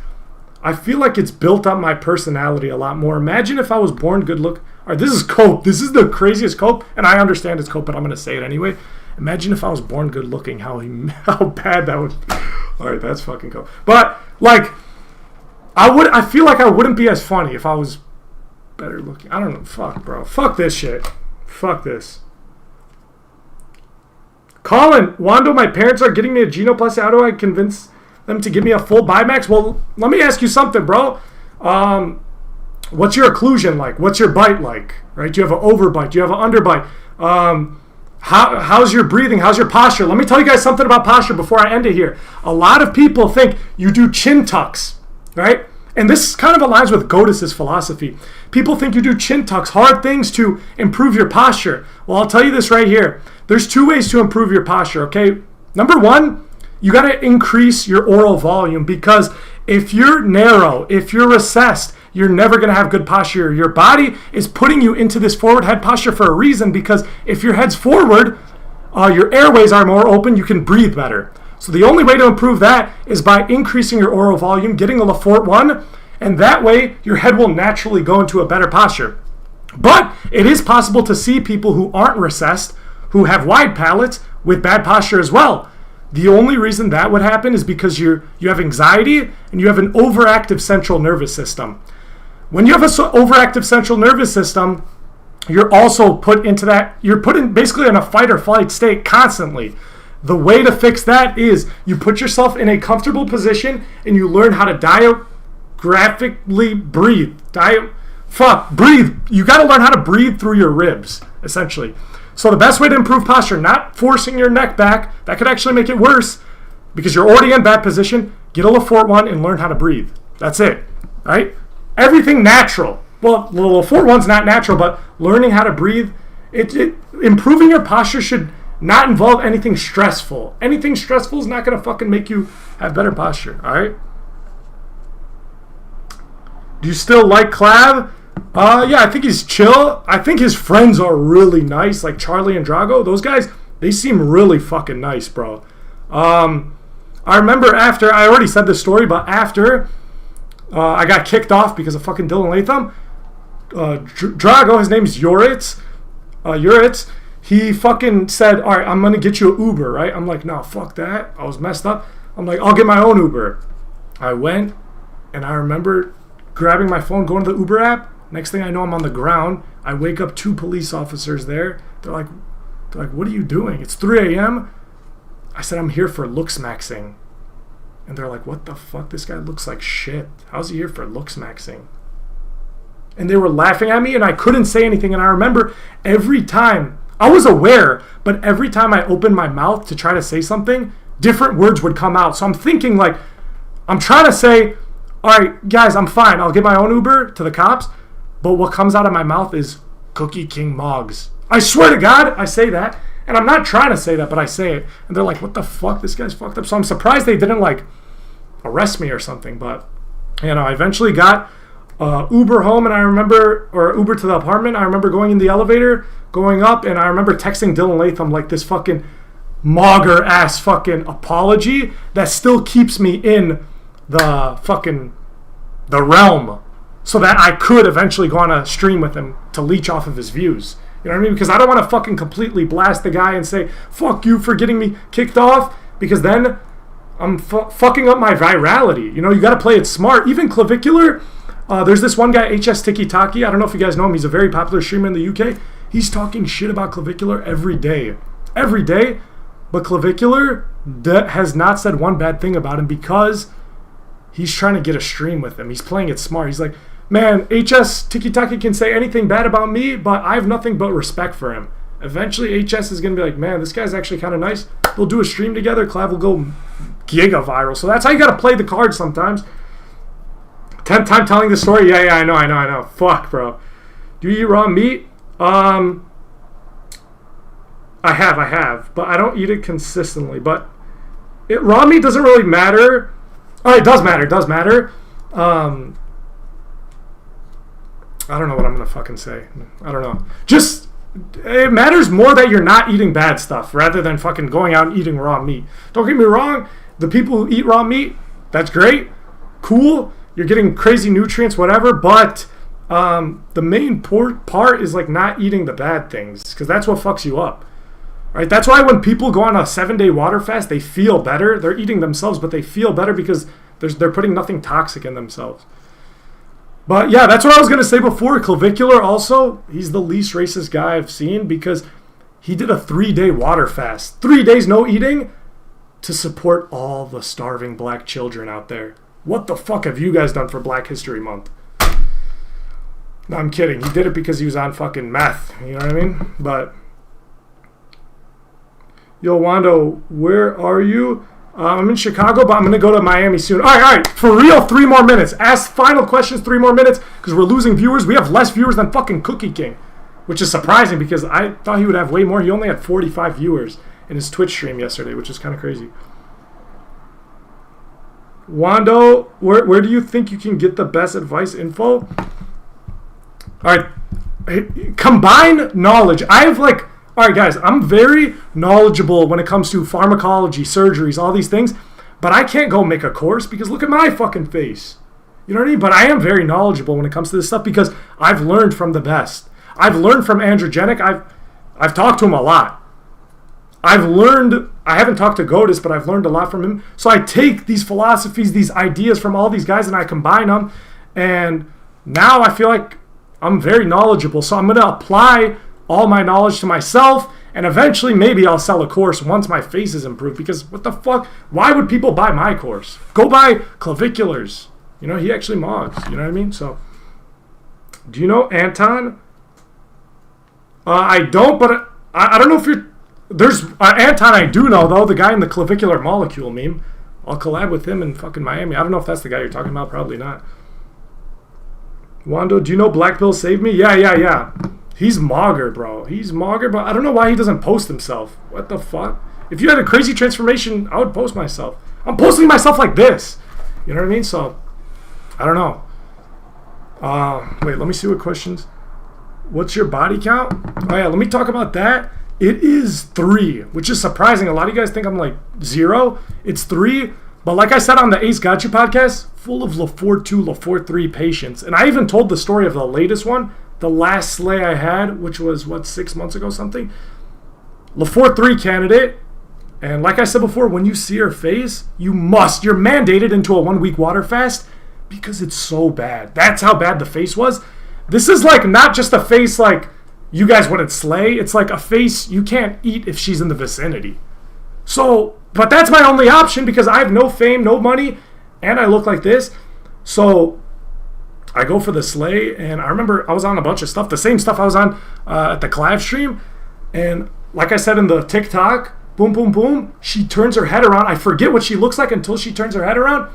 I feel like it's built up my personality a lot more. Imagine if I was born good look. All right, this is cope. This is the craziest cope, and I understand it's cope, but I'm going to say it anyway. Imagine if I was born good looking, how bad that would. All right, that's fucking cope. But like, I feel like I wouldn't be as funny if I was better looking. I don't know. Fuck, bro. Fuck this shit. Fuck this. Colin, Wando, my parents are getting me a genoplasty. How do I convince them to give me a full Bimax? Well, let me ask you something, bro. What's your occlusion like? What's your bite like? Right? Do you have an overbite? Do you have an underbite? How's your breathing? How's your posture? Let me tell you guys something about posture before I end it here. A lot of people think you do chin tucks, right? And this kind of aligns with Godis's philosophy. People think you do chin tucks, hard things to improve your posture. Well, I'll tell you this right here. There's 2 ways to improve your posture, okay? Number 1, you got to increase your oral volume because if you're narrow, if you're recessed, you're never going to have good posture. Your body is putting you into this forward head posture for a reason because if your head's forward, your airways are more open, you can breathe better. So the only way to improve that is by increasing your oral volume, getting a Lefort 1, and that way your head will naturally go into a better posture. But it is possible to see people who aren't recessed, who have wide palates, with bad posture as well. The only reason that would happen is because you have anxiety and you have an overactive central nervous system. When you have an overactive central nervous system, you're also put into that, you're put in basically in a fight or flight state constantly. The way to fix that is you put yourself in a comfortable position and you learn how to diaphragmatically breathe. Breathe. You got to learn how to breathe through your ribs, essentially. So the best way to improve posture, not forcing your neck back, that could actually make it worse because you're already in that position. Get a Lefort 1 and learn how to breathe. That's it, right? Everything natural. Well, the Lefort 1's not natural, but learning how to breathe, improving your posture should not involve anything stressful. Anything stressful is not going to fucking make you have better posture, all right? Do you still like Clav? Yeah, I think he's chill. I think his friends are really nice, like Charlie and Drago. Those guys, they seem really fucking nice, bro. I remember after, I already said this story, but after I got kicked off because of fucking Dylan Latham, Drago, his name's Yoritz, he fucking said, all right, I'm going to get you an Uber, right? I'm like, no, fuck that. I was messed up. I'm like, I'll get my own Uber. I went, and I remember grabbing my phone, going to the Uber app. Next thing I know, I'm on the ground. I wake up 2 police officers there. They're like, what are you doing? It's 3 a.m. I said, I'm here for looks maxing. And they're like, what the fuck? This guy looks like shit. How's he here for looks maxing? And they were laughing at me, and I couldn't say anything. And I remember every time, I was aware, but every time I opened my mouth to try to say something, different words would come out. So I'm thinking, like, I'm trying to say, all right, guys, I'm fine. I'll get my own Uber to the cops. But what comes out of my mouth is Cookie King Moggs. I swear to God, I say that. And I'm not trying to say that, but I say it. And they're like, what the fuck? This guy's fucked up. So I'm surprised they didn't, like, arrest me or something. But, you know, I eventually got Uber home, and I remember, or Uber to the apartment. I remember going in the elevator, going up, and I remember texting Dylan Latham, like, this fucking Mogger-ass fucking apology that still keeps me in the realm, so that I could eventually go on a stream with him to leech off of his views. You know what I mean? Because I don't want to fucking completely blast the guy and say, fuck you for getting me kicked off, because then I'm fucking up my virality. You know, you got to play it smart. Even Clavicular, there's this one guy, HS Tiki Taki. I don't know if you guys know him. He's a very popular streamer in the UK. He's talking shit about Clavicular every day. Every day. But Clavicular has not said one bad thing about him because he's trying to get a stream with him. He's playing it smart. He's like, man, HS Tiki Taki can say anything bad about me, but I have nothing but respect for him. Eventually, HS is going to be like, man, this guy's actually kind of nice. We'll do a stream together. Clav will go giga viral. So that's how you got to play the cards sometimes. 10th time telling the story. Yeah, I know. Fuck, bro. Do you eat raw meat? I have. But I don't eat it consistently. But raw meat doesn't really matter. Oh, it does matter. I don't know what I'm going to fucking say. I don't know. Just it matters more that you're not eating bad stuff rather than fucking going out and eating raw meat. Don't get me wrong, the people who eat raw meat, that's great, cool, you're getting crazy nutrients, whatever, but the main part is like not eating the bad things, because that's what fucks you up. Right? That's why when people go on a 7-day water fast, they feel better. They're eating themselves, but they feel better because they're putting nothing toxic in themselves. But yeah, that's what I was going to say before. Clavicular also, he's the least racist guy I've seen because he did a 3-day water fast. 3 days no eating to support all the starving black children out there. What the fuck have you guys done for Black History Month? No, I'm kidding. He did it because he was on fucking meth. You know what I mean? But yo, Wando, where are you? I'm in Chicago, but I'm going to go to Miami soon. All right. For real, 3 more minutes. Ask final questions, 3 more minutes, because we're losing viewers. We have less viewers than fucking Cookie King, which is surprising because I thought he would have way more. He only had 45 viewers in his Twitch stream yesterday, which is kind of crazy. Wando, where do you think you can get the best advice info? All right. Combine knowledge. I have like... All right, guys, I'm very knowledgeable when it comes to pharmacology, surgeries, all these things, but I can't go make a course because look at my fucking face. You know what I mean? But I am very knowledgeable when it comes to this stuff because I've learned from the best. I've learned from Androgenic. I've talked to him a lot. I haven't talked to Godis, but I've learned a lot from him. So I take these philosophies, these ideas from all these guys, and I combine them, and now I feel like I'm very knowledgeable. So I'm going to apply all my knowledge to myself, and eventually maybe I'll sell a course once my face is improved, because what the fuck, why would people buy my course? Go buy Claviculars. You know, he actually mods, you know what I mean? So do you know Anton? I don't, but I don't know if you're there's Anton I do know though, the guy in the Clavicular Molecule meme. I'll collab with him in fucking Miami. I don't know if that's the guy you're talking about, probably not. Wando, do you know Black Bill Saved Me? Yeah. He's mager, bro. He's mager, but I don't know why he doesn't post himself. What the fuck? If you had a crazy transformation, I would post myself. I'm posting myself like this. You know what I mean? So, I don't know. Wait, let me see what questions. What's your body count? Oh, yeah, let me talk about that. It is 3, which is surprising. A lot of you guys think I'm like 0. It's 3. But like I said on the Ace Gotcha podcast, full of LaFort 2, LaFort 3 patients. And I even told the story of the latest one. The last sleigh I had, which was, 6 months ago something? LaFort 3 candidate. And like I said before, when you see her face, you're mandated into a 1-week water fast because it's so bad. That's how bad the face was. This is like not just a face like you guys wouldn't slay. It's like a face you can't eat if she's in the vicinity. So, but that's my only option because I have no fame, no money, and I look like this. So I go for the sleigh, and I remember I was on a bunch of stuff, the same stuff I was on at the collab stream, and like I said in the TikTok, boom, boom, boom, she turns her head around. I forget what she looks like until she turns her head around,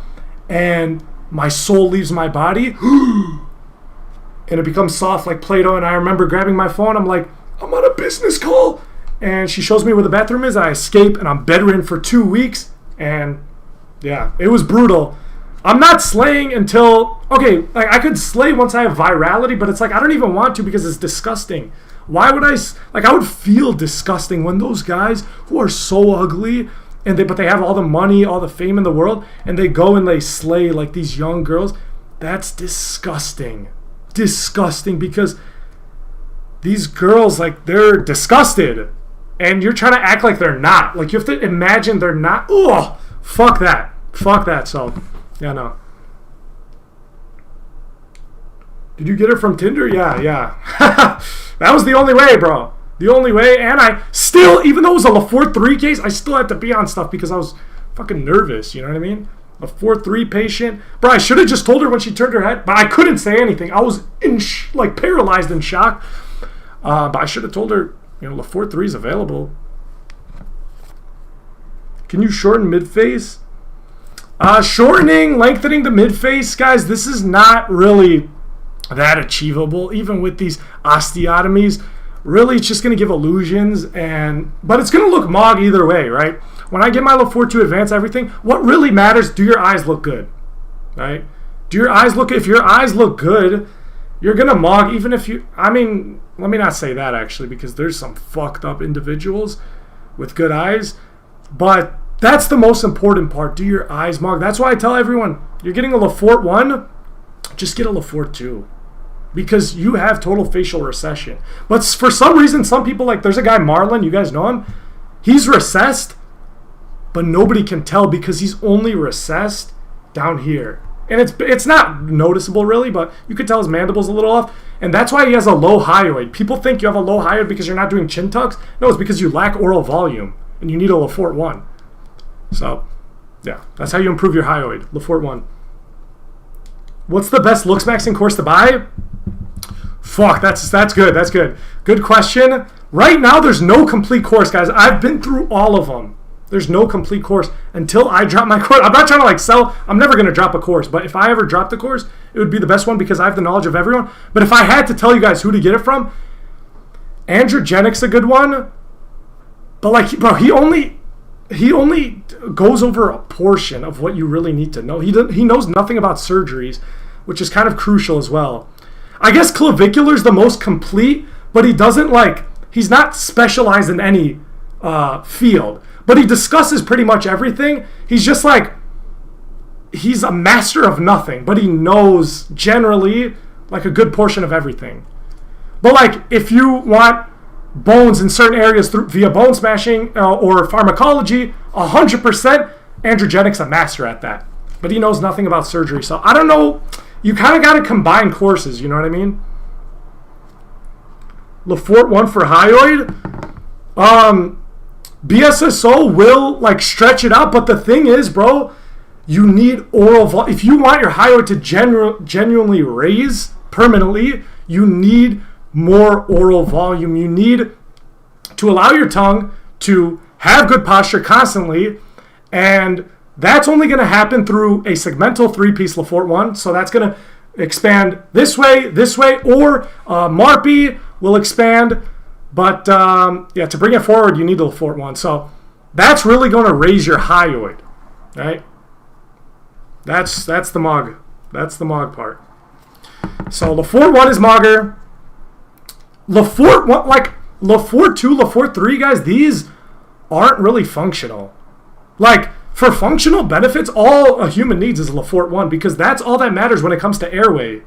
and my soul leaves my body, and it becomes soft like Play-Doh, and I remember grabbing my phone. I'm like, I'm on a business call, and she shows me where the bathroom is. I escape, and I'm bedridden for 2 weeks, and yeah, it was brutal. I'm not slaying until, okay, like I could slay once I have virality, but it's like I don't even want to because it's disgusting. Why would I would feel disgusting when those guys who are so ugly but they have all the money, all the fame in the world, and they go and they slay like these young girls. That's disgusting. Disgusting, because these girls, like, they're disgusted, and you're trying to act like they're not. Like, you have to imagine they're not. Oh, fuck that. So, yeah, no. Did you get it from Tinder? Yeah. That was the only way, bro. The only way. And I still, even though it was a LaFort 3 case, I still had to be on stuff because I was fucking nervous. You know what I mean? LaFort 3 patient. Bro, I should have just told her when she turned her head, but I couldn't say anything. I was paralyzed in shock. But I should have told her, LaFort 3 is available. Can you shorten mid-face? Lengthening the mid-face, guys, this is not really that achievable, even with these osteotomies. Really, it's just going to give illusions, but it's going to look mog either way, right? When I get my LaFort 2 Advance everything, what really matters, do your eyes look good, right? If your eyes look good, you're going to mog even if you... I mean, let me not say that actually, because there's some fucked up individuals with good eyes. But that's the most important part. Do your eyes mog? That's why I tell everyone, you're getting a Lefort 1, just get a Lefort 2. Because you have total facial recession. But for some reason, some people, like, there's a guy, Marlon, you guys know him. He's recessed, but nobody can tell because he's only recessed down here. And it's not noticeable really, but you could tell his mandible's a little off. And that's why he has a low hyoid. People think you have a low hyoid because you're not doing chin tucks. No, it's because you lack oral volume and you need a Lefort 1. So, yeah, that's how you improve your hyoid. Lefort 1. What's the best looks maxing course to buy? Fuck, that's good. That's good. Good question. Right now, there's no complete course, guys. I've been through all of them. There's no complete course until I drop my course. I'm not trying to like sell. I'm never going to drop a course. But if I ever drop the course, it would be the best one because I have the knowledge of everyone. But if I had to tell you guys who to get it from, Androgenic's a good one. But like, bro, he only goes over a portion of what you really need to know. He knows nothing about surgeries, which is kind of crucial as well. I guess Clavicular's the most complete, but he doesn't like, he's not specialized in any field. But he discusses pretty much everything. He's just like, he's a master of nothing, but he knows generally like a good portion of everything. But like, if you want bones in certain areas via bone smashing or pharmacology, 100% Androgenic's a master at that. But he knows nothing about surgery. So I don't know. You kind of got to combine courses. You know what I mean? Lefort 1 for hyoid. BSSO will like stretch it out. But the thing is, bro, you need oral volume. If you want your hyoid to genuinely raise permanently, you need more oral volume. You need to allow your tongue to have good posture constantly, and that's only going to happen through a segmental 3-piece Lefort 1. So that's going to expand this way, or Marpi will expand. But yeah, to bring it forward, you need the Lefort 1. So that's really going to raise your hyoid, right? That's the mog. That's the mog part. So Lefort 1 is mogger. Lefort 1, like Lefort 2, Lefort 3, guys, these aren't really functional. Like, for functional benefits, all a human needs is a Lefort 1 because that's all that matters when it comes to airway.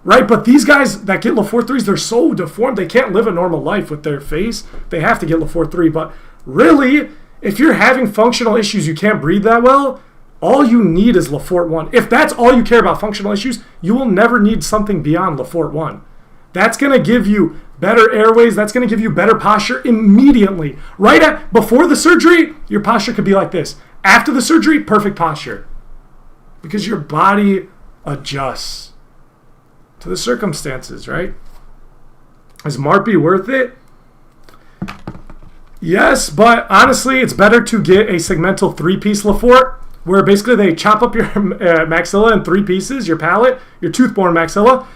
Right? But these guys that get Lefort 3s, they're so deformed, they can't live a normal life with their face. They have to get Lefort 3. But really, if you're having functional issues, you can't breathe that well, all you need is Lefort 1. If that's all you care about, functional issues, you will never need something beyond Lefort 1. That's going to give you better airways. That's going to give you better posture immediately. Before the surgery, your posture could be like this. After the surgery, perfect posture. Because your body adjusts to the circumstances, right? Is Marpi worth it? Yes, but honestly, it's better to get a segmental 3-piece Lefort, where basically they chop up your maxilla in 3 pieces, your palate, your tooth-borne maxilla,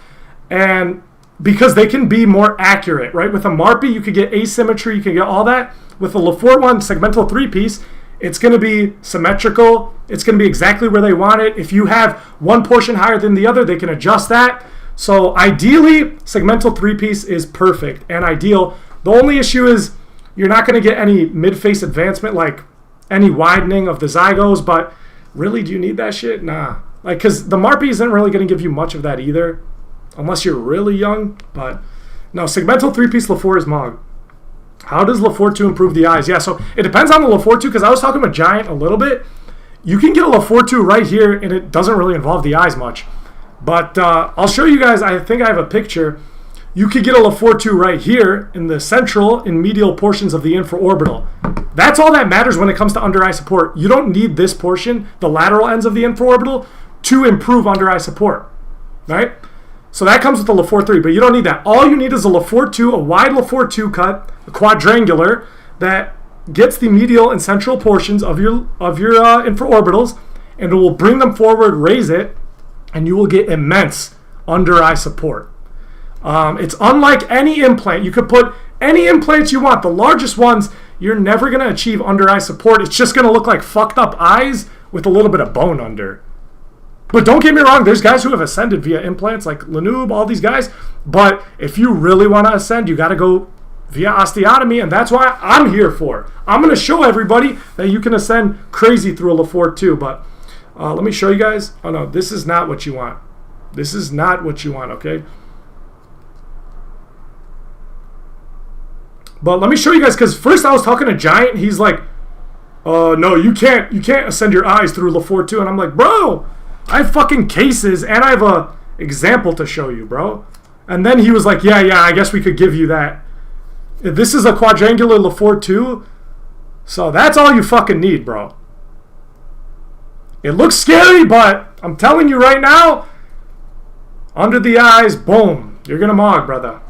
and because they can be more accurate, right? With a Marpi, you could get asymmetry, you can get all that. With a Lefort 1 segmental 3-piece, it's going to be symmetrical. It's going to be exactly where they want it. If you have one portion higher than the other, they can adjust that. So ideally, segmental 3-piece is perfect and ideal. The only issue is you're not going to get any mid-face advancement, like any widening of the zygos, but really, do you need that shit? Nah. Like, because the Marpi isn't really going to give you much of that either. Unless you're really young, but no, segmental 3-piece Lefort is mog. How does Lefort 2 improve the eyes? Yeah, so it depends on the Lefort 2, because I was talking about Giant a little bit. You can get a Lefort 2 right here, and it doesn't really involve the eyes much. But I'll show you guys, I think I have a picture. You could get a Lefort 2 right here in the central and medial portions of the infraorbital. That's all that matters when it comes to under-eye support. You don't need this portion, the lateral ends of the infraorbital, to improve under-eye support, right? So that comes with the Lefort 3, but you don't need that. All you need is a Lefort 2, a wide Lefort 2 cut, a quadrangular, that gets the medial and central portions of your infraorbitals, and it will bring them forward, raise it, and you will get immense under-eye support. It's unlike any implant. You could put any implants you want. The largest ones, you're never going to achieve under-eye support. It's just going to look like fucked up eyes with a little bit of bone under. But don't get me wrong, there's guys who have ascended via implants, like Lanoob, all these guys. But if you really want to ascend, you got to go via osteotomy, and that's why I'm here for. I'm going to show everybody that you can ascend crazy through a Lefort too. But let me show you guys. Oh no, this is not what you want. This is not what you want, okay? But let me show you guys, because first I was talking to Giant, he's like, no, you can't ascend your eyes through Lefort too. And I'm like, bro, I have fucking cases, and I have a example to show you, bro. And then he was like, yeah, I guess we could give you that. This is a quadrangular Lefort 2, so that's all you fucking need, bro. It looks scary, but I'm telling you right now, under the eyes, boom, you're gonna mog, brother.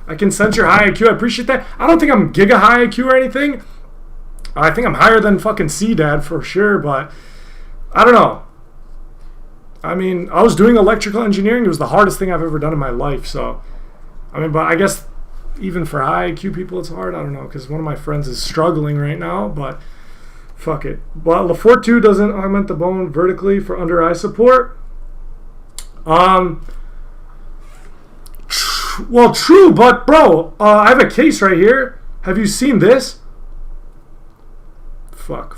I can sense your high IQ. I appreciate that. I don't think I'm giga high IQ or anything. I think I'm higher than fucking C-Dad for sure, but I don't know. I mean, I was doing electrical engineering. It was the hardest thing I've ever done in my life. So, I mean, but I guess even for high IQ people, it's hard. I don't know, because one of my friends is struggling right now, but fuck it. But Lefort 2 doesn't augment the bone vertically for under eye support. Well, true, but bro, I have a case right here. Have you seen this? Fuck.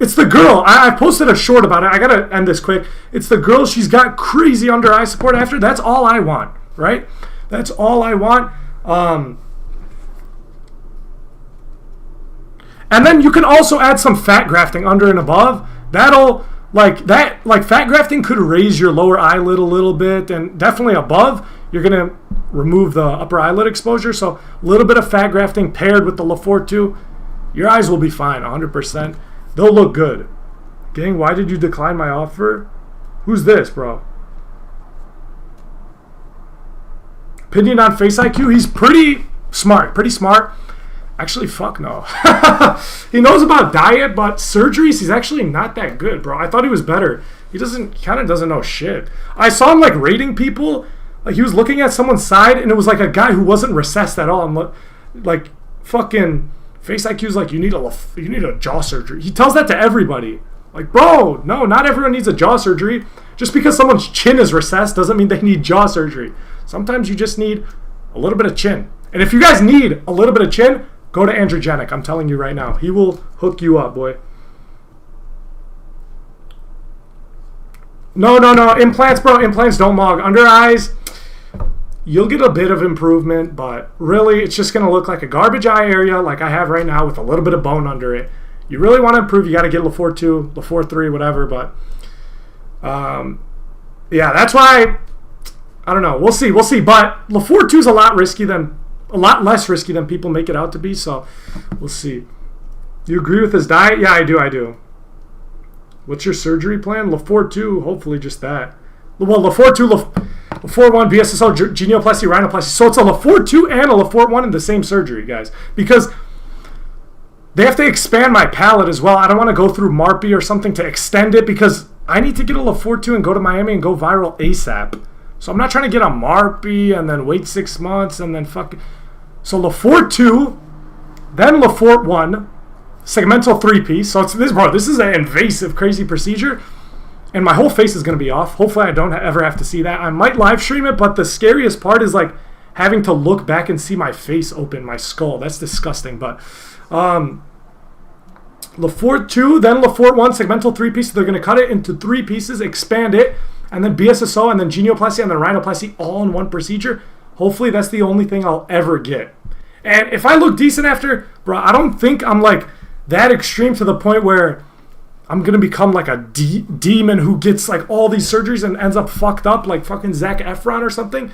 It's the girl. I posted a short about it. I gotta end this quick. It's the girl. She's got crazy under eye support after. That's all I want, right? That's all I want. And then you can also add some fat grafting under and above. That'll, like fat grafting could raise your lower eyelid a little bit, and definitely above, you're going to remove the upper eyelid exposure. So a little bit of fat grafting paired with the Lefort 2, your eyes will be fine, 100%. They'll look good. Gang, why did you decline my offer? Who's this, bro? Opinion on Face IQ? He's pretty smart. Actually, fuck no. He knows about diet, but surgeries, he's actually not that good, bro. I thought he was better. He kind of doesn't know shit. I saw him, like, rating people. Like, he was looking at someone's side, and it was, like, a guy who wasn't recessed at all. I'm like, fucking Face IQ's like, you need a jaw surgery. He tells that to everybody. Like, bro, no, not everyone needs a jaw surgery. Just because someone's chin is recessed doesn't mean they need jaw surgery. Sometimes you just need a little bit of chin. And if you guys need a little bit of chin, go to Androgenic. I'm telling you right now. He will hook you up, boy. No. Implants, bro. Implants don't mog. Under eyes, you'll get a bit of improvement, but really it's just going to look like a garbage eye area like I have right now with a little bit of bone under it. You really want to improve, you got to get Lefort 2, Lefort 3, whatever, but yeah, that's why I don't know. We'll see. But Lefort 2 is a lot less risky than people make it out to be, so we'll see. You agree with his diet? Yeah, I do. What's your surgery plan? Lefort 2, hopefully just that. Well, Lefort 2, Lefort 1, BSSO, genioplasty, rhinoplasty. So it's a Lefort 2 and a Lefort 1 in the same surgery, guys. Because they have to expand my palate as well. I don't want to go through Marpy or something to extend it, because I need to get a Lefort 2 and go to Miami and go viral ASAP. So I'm not trying to get a Marpy and then wait 6 months and then fuck. So Lefort 2, then Lefort 1, segmental 3-piece. So it's this, bro. This is an invasive, crazy procedure, and my whole face is gonna be off. Hopefully, I don't ever have to see that. I might live stream it, but the scariest part is like having to look back and see my face open, my skull. That's disgusting. But Lefort 2, then Lefort 1, segmental 3-piece. They're gonna cut it into 3 pieces, expand it, and then BSSO, and then genioplasty, and then rhinoplasty, all in one procedure. Hopefully, that's the only thing I'll ever get. And if I look decent after, bro, I don't think I'm like that extreme to the point where I'm going to become like a demon who gets like all these surgeries and ends up fucked up like fucking Zac Efron or something.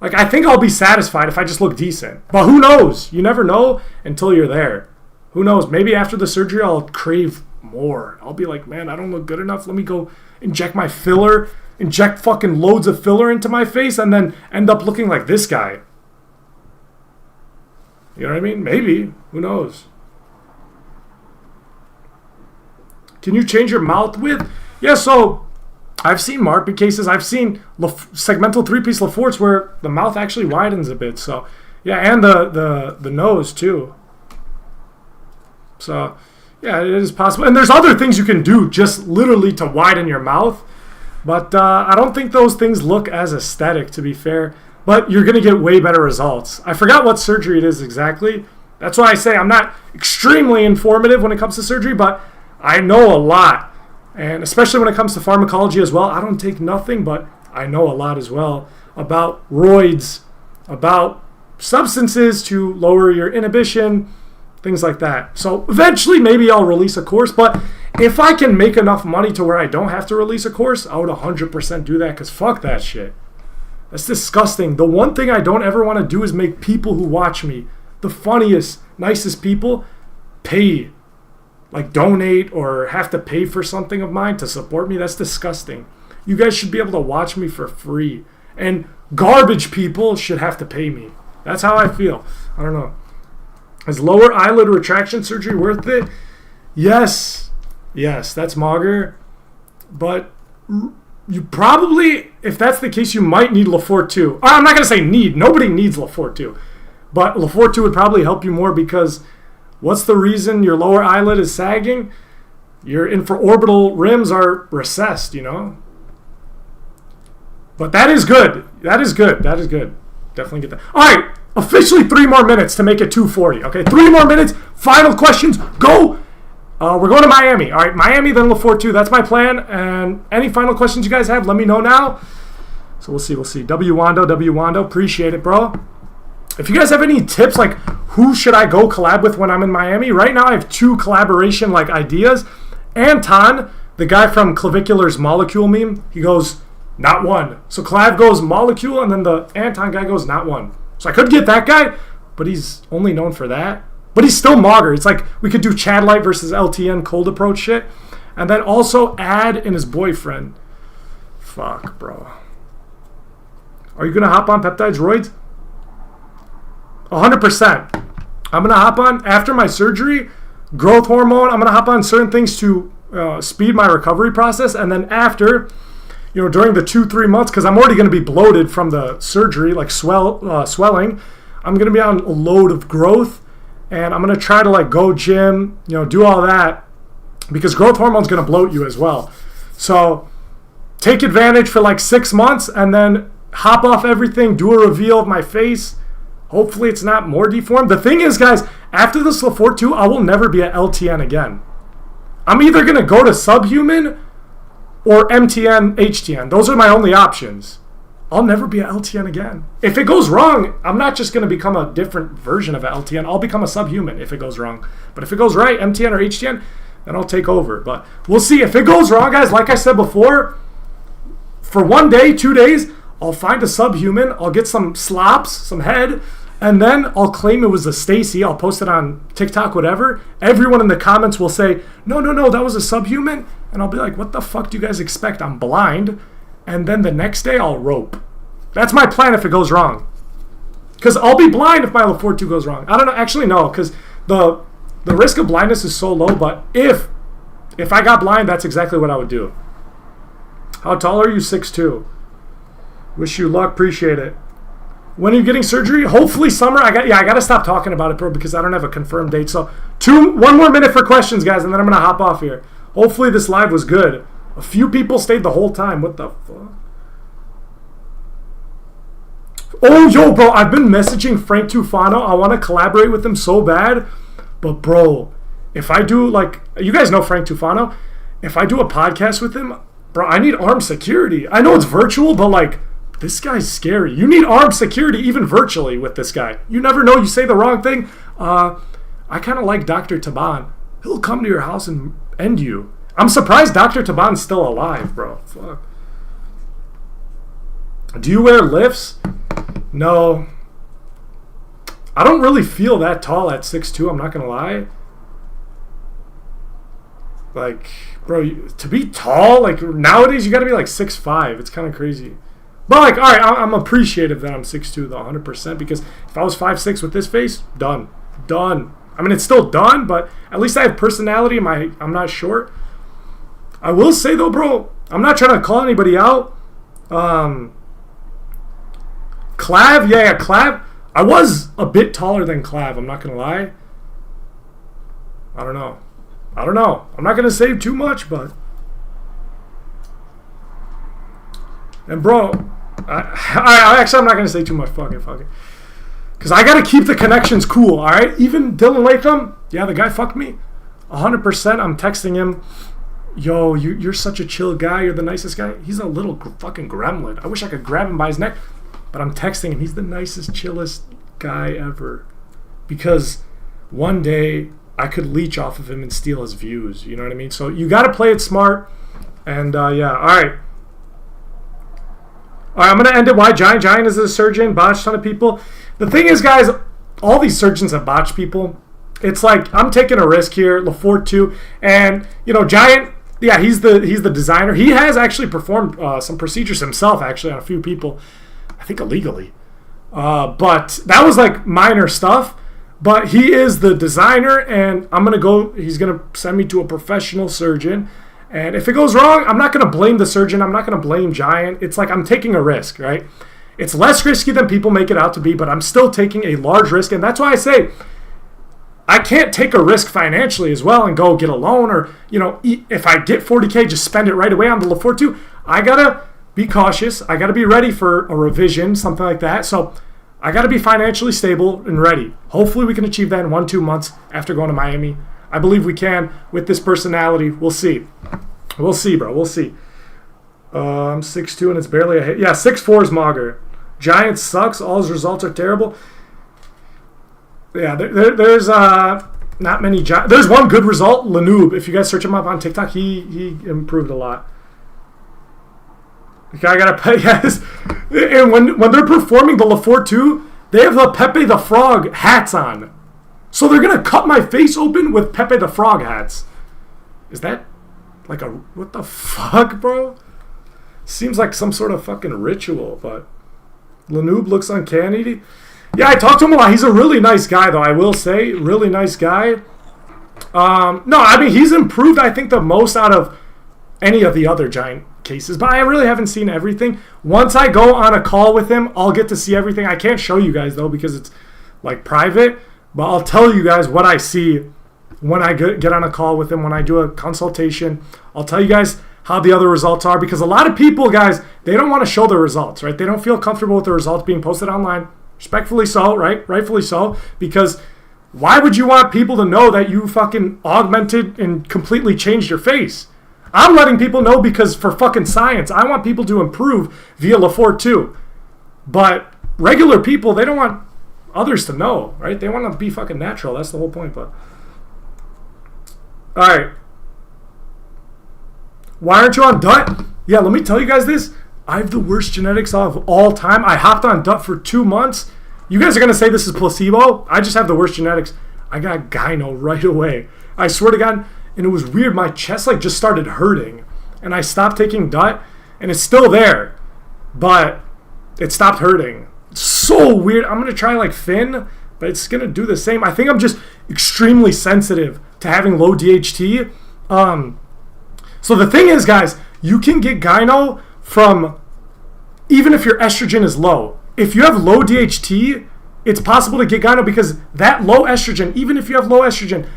Like, I think I'll be satisfied if I just look decent. But who knows? You never know until you're there. Who knows? Maybe after the surgery, I'll crave more. I'll be like, man, I don't look good enough. Let me go inject my filler, inject fucking loads of filler into my face, and then end up looking like this guy. You know what I mean? Maybe. Who knows? Can you change your mouth width? Yeah, so I've seen Marpy cases. I've seen segmental 3-piece Leforts where the mouth actually widens a bit. So, yeah, and the nose, too. So, yeah, it is possible. And there's other things you can do just literally to widen your mouth. But I don't think those things look as aesthetic, to be fair. But you're going to get way better results. I forgot what surgery it is exactly. That's why I say I'm not extremely informative when it comes to surgery, but I know a lot. And especially when it comes to pharmacology as well. I don't take nothing, but I know a lot as well about roids, about substances to lower your inhibition, things like that. So eventually maybe I'll release a course, but if I can make enough money to where I don't have to release a course, I would 100% do that, because fuck that shit. That's disgusting. The one thing I don't ever want to do is make people who watch me, the funniest, nicest people, pay. Like donate or have to pay for something of mine to support me. That's disgusting. You guys should be able to watch me for free. And garbage people should have to pay me. That's how I feel. I don't know. Is lower eyelid retraction surgery worth it? Yes. Yes, that's mager. But you probably, if that's the case, you might need Lefort 2. I'm not going to say need. Nobody needs Lefort 2. But Lefort 2 would probably help you more, because what's the reason your lower eyelid is sagging? Your infraorbital rims are recessed, you know? But that is good. That is good. That is good. Definitely get that. All right. Officially 3 more minutes to make it 2:40. Okay, 3 more minutes. Final questions. Go. We're going to Miami. All right, Miami, then Lefort 2. That's my plan. And any final questions you guys have, let me know now. So we'll see. We'll see. W Wando. Appreciate it, bro. If you guys have any tips, like who should I go collab with when I'm in Miami? Right now I have 2 collaboration like ideas. Anton, the guy from Clavicular's Molecule meme, he goes, not one. So Clav goes Molecule, and then the Anton guy goes, not one. So I could get that guy, but he's only known for that. But he's still mager. It's like we could do Chad Light versus LTN cold approach shit. And then also add in his boyfriend. Fuck, bro. Are you going to hop on peptides, roids? 100%. I'm going to hop on after my surgery, growth hormone. I'm going to hop on certain things to speed my recovery process. And then after, you know, during the 2-3 months, because I'm already going to be bloated from the surgery, like swelling, I'm going to be on a load of growth, and I'm going to try to like go gym, you know, do all that, because growth hormone is going to bloat you as well. So take advantage for like 6 months, and then hop off everything, do a reveal of my face. Hopefully it's not more deformed. The thing is, guys, after this Lefort 2, I will never be at LTN again. I'm either going to go to subhuman or MTN, HTN. Those are my only options. I'll never be at LTN again. If it goes wrong, I'm not just going to become a different version of LTN. I'll become a subhuman if it goes wrong. But if it goes right, MTN or HTN, then I'll take over. But we'll see. If it goes wrong, guys, like I said before, for 1 day, 2 days, I'll find a subhuman. I'll get some slops, some head, and then I'll claim it was a Stacy. I'll post it on TikTok, whatever. Everyone in the comments will say, no, that was a subhuman. And I'll be like, what the fuck do you guys expect? I'm blind. And then the next day, I'll rope. That's my plan if it goes wrong. Because I'll be blind if my Lefort 2 goes wrong. I don't know. Actually, no, because the risk of blindness is so low. But if I got blind, that's exactly what I would do. How tall are you? 6'2". Wish you luck. Appreciate it. When are you getting surgery? Hopefully summer. I got to stop talking about it, bro, because I don't have a confirmed date. So 1 more minute for questions, guys, and then I'm going to hop off here. Hopefully this live was good. A few people stayed the whole time. What the fuck? Oh, yo, bro, I've been messaging Frank Tufano. I want to collaborate with him so bad. But, bro, if I do, like, you guys know Frank Tufano. If I do a podcast with him, bro, I need armed security. I know it's virtual, but, like, this guy's scary. You need armed security even virtually with this guy. You never know. You say the wrong thing. I kind of like Dr. Taban. He'll come to your house and end you. I'm surprised Dr. Taban's still alive, bro. Fuck. Do you wear lifts? No. I don't really feel that tall at 6'2", I'm not going to lie. Like, bro, to be tall, like, nowadays you got to be like 6'5". It's kind of crazy. But, like, all right, I'm appreciative that I'm 6'2", though, 100%, because if I was 5'6" with this face, done. I mean, it's still done, but at least I have personality. I'm not short. I will say, though, bro, I'm not trying to call anybody out. Clav, Clav. I was a bit taller than Clav, I'm not going to lie. I don't know. I'm not going to say too much, but... And bro, I'm not going to say too much. Fuck it. Because I got to keep the connections cool, all right? Even Dylan Latham, yeah, the guy fucked me. 100%, I'm texting him, yo, you're such a chill guy. You're the nicest guy. He's a little fucking gremlin. I wish I could grab him by his neck. But I'm texting him. He's the nicest, chillest guy ever. Because one day I could leech off of him and steal his views. You know what I mean? So you got to play it smart. And yeah, all right. All right, I'm going to end it. Why Giant is a surgeon, botched ton of people. The thing is, guys, all these surgeons have botched people. It's like, I'm taking a risk here, LaForte too. And, you know, Giant, yeah, he's the designer. He has actually performed some procedures himself, actually, on a few people. I think illegally. But that was like minor stuff. But he is the designer, and he's going to send me to a professional surgeon. And if it goes wrong, I'm not going to blame the surgeon. I'm not going to blame Giant. It's like I'm taking a risk, right? It's less risky than people make it out to be, but I'm still taking a large risk. And that's why I say I can't take a risk financially as well and go get a loan, or, you know, if I get 40K, just spend it right away on the LaForte 2. I got to be cautious. I got to be ready for a revision, something like that. So I got to be financially stable and ready. Hopefully we can achieve that in 1-2 months after going to Miami. I believe we can with this personality. We'll see. We'll see, bro. We'll see. I'm 6'2", and it's barely a hit. Yeah, 6'4" is Mauger. Giant sucks. All his results are terrible. Yeah, there's not many Giants. There's one good result, Lanoob. If you guys search him up on TikTok, he improved a lot. Okay, I gotta pay, guys. And when they're performing the LaForte 2, they have the Pepe the Frog hats on. So they're gonna cut my face open with Pepe the Frog hats. Is that like what the fuck, bro? Seems like some sort of fucking ritual, but Lanoob looks uncanny. Yeah, I talked to him a lot. He's a really nice guy, though, I will say. Really nice guy. No, I mean, he's improved, I think, the most out of any of the other Giant cases, but I really haven't seen everything. Once I go on a call with him, I'll get to see everything. I can't show you guys, though, because it's like private, but I'll tell you guys what I see when I get on a call with him, when I do a consultation. I'll tell you guys how the other results are, because a lot of people, guys, they don't want to show the results, right? They don't feel comfortable with the results being posted online. Respectfully so, right? Rightfully so, because why would you want people to know that you fucking augmented and completely changed your face? I'm letting people know because for fucking science, I want people to improve via LaForte 2. But regular people, they don't want others to know, right? They want to be fucking natural. That's the whole point, but... Alright. Why aren't you on DUT? Yeah, let me tell you guys this. I have the worst genetics of all time. I hopped on DUT for 2 months. You guys are going to say this is placebo. I just have the worst genetics. I got gyno right away. I swear to God. And it was weird. My chest like just started hurting. And I stopped taking DUT. And it's still there. But it stopped hurting. It's so weird. I'm going to try like Finn. But it's going to do the same. I think I'm just extremely sensitive to having low DHT. So the thing is, guys, you can get gyno from, even if your estrogen is low. If you have low DHT, it's possible to get gyno because that low estrogen, even if you have low estrogen,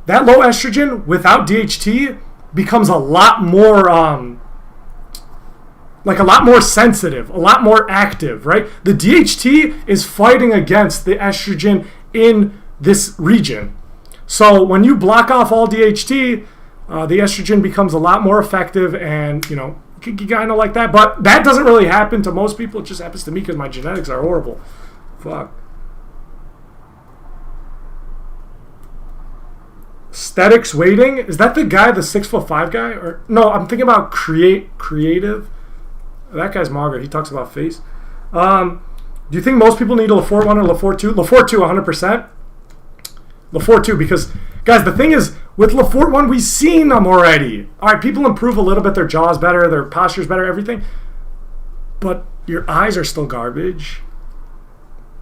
that low estrogen without DHT becomes a lot more, like a lot more sensitive, a lot more active, right? The DHT is fighting against the estrogen in this region. So when you block off all DHT, the estrogen becomes a lot more effective, and, you know, you can get gyno like that. But that doesn't really happen to most people. It just happens to me because my genetics are horrible. Fuck. Aesthetics Waiting? Is that the guy, the 6'5" guy? Or no, I'm thinking about Creative. That guy's Margaret. He talks about face. Do you think most people need a LaForte 1 or LaForte 2? LaForte 2, 100%. LaForte 2, because, guys, the thing is, with LaForte 1, we've seen them already. All right, people improve a little bit. Their jaw's better. Their posture's better, everything. But your eyes are still garbage.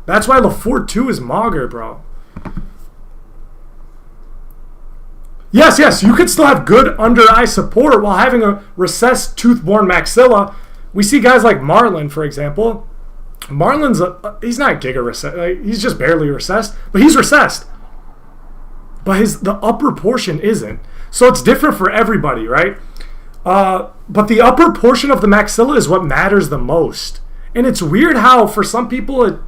That's why LaForte 2 is mager, bro. Yes, you could still have good under-eye support while having a recessed tooth-borne maxilla. We see guys like Marlon, for example. Marlon's, he's not giga recessed. He's just barely recessed, but he's recessed. but the upper portion isn't. So it's different for everybody, right? But the upper portion of the maxilla is what matters the most. And it's weird how for some people it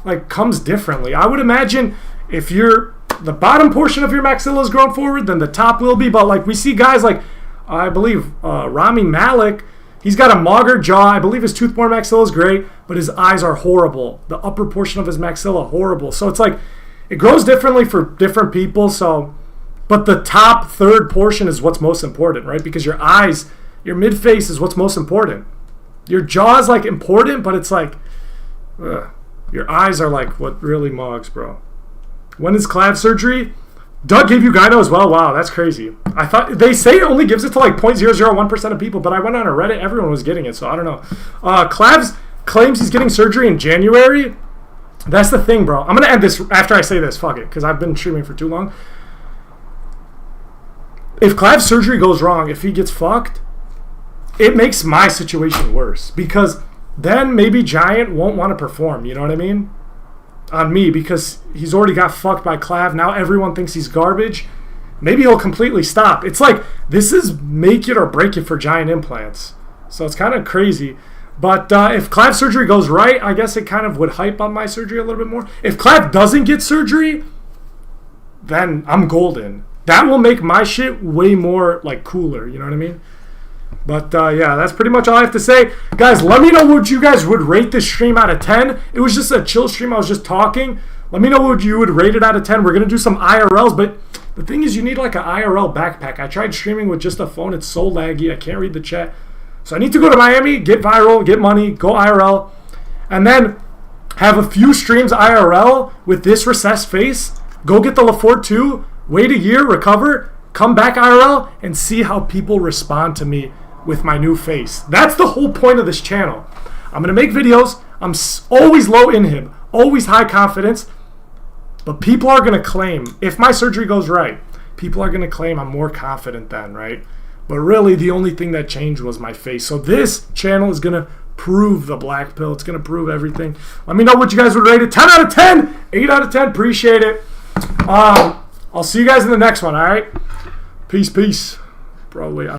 like comes differently. I would imagine if the bottom portion of your maxilla is grown forward, then the top will be. But like we see guys like, I believe Rami Malek, he's got a mager jaw. I believe his tooth-borne maxilla is great, but his eyes are horrible. The upper portion of his maxilla, horrible. So it's like, it grows differently for different people. So, but the top third portion is what's most important, right? Because your eyes, your mid-face is what's most important. Your jaw is like important, but it's like, your eyes are like what really mogs, bro. When is Clav surgery? Doug gave you gyno as well. Wow, that's crazy. I thought they say it only gives it to like 0.001% of people, but I went on a Reddit, everyone was getting it, so I don't know. Clavs claims he's getting surgery in January. That's the thing, bro. I'm gonna end this after I say this. Fuck it, because I've been streaming for too long. If Clav's surgery goes wrong, if he gets fucked, it makes my situation worse because then maybe Giant won't want to perform. You know what I mean? On me, because he's already got fucked by Clav. Now everyone thinks he's garbage. Maybe he'll completely stop. It's like, this is make it or break it for Giant implants. So it's kind of crazy. But if Clav surgery goes right, I guess it kind of would hype on my surgery a little bit more. If Clav doesn't get surgery, then I'm golden. That will make my shit way more like cooler. You know what I mean? But yeah, that's pretty much all I have to say. Guys, let me know what you guys would rate this stream out of 10. It was just a chill stream. I was just talking. Let me know what you would rate it out of 10. We're going to do some IRLs, but the thing is you need like an IRL backpack. I tried streaming with just a phone. It's so laggy. I can't read the chat. So I need to go to Miami, get viral, get money, go IRL, and then have a few streams IRL with this recessed face. Go get the LaForte 2, wait a year, recover, come back IRL, and see how people respond to me with my new face. That's the whole point of this channel. I'm going to make videos. I'm always low inhib, always high confidence, but people are going to claim, if my surgery goes right, people are going to claim I'm more confident then, right? But really, the only thing that changed was my face. So this channel is going to prove the black pill. It's going to prove everything. Let me know what you guys would rate it. 10 out of 10, 8 out of 10. Appreciate it. I'll see you guys in the next one, all right? Peace, peace. Probably.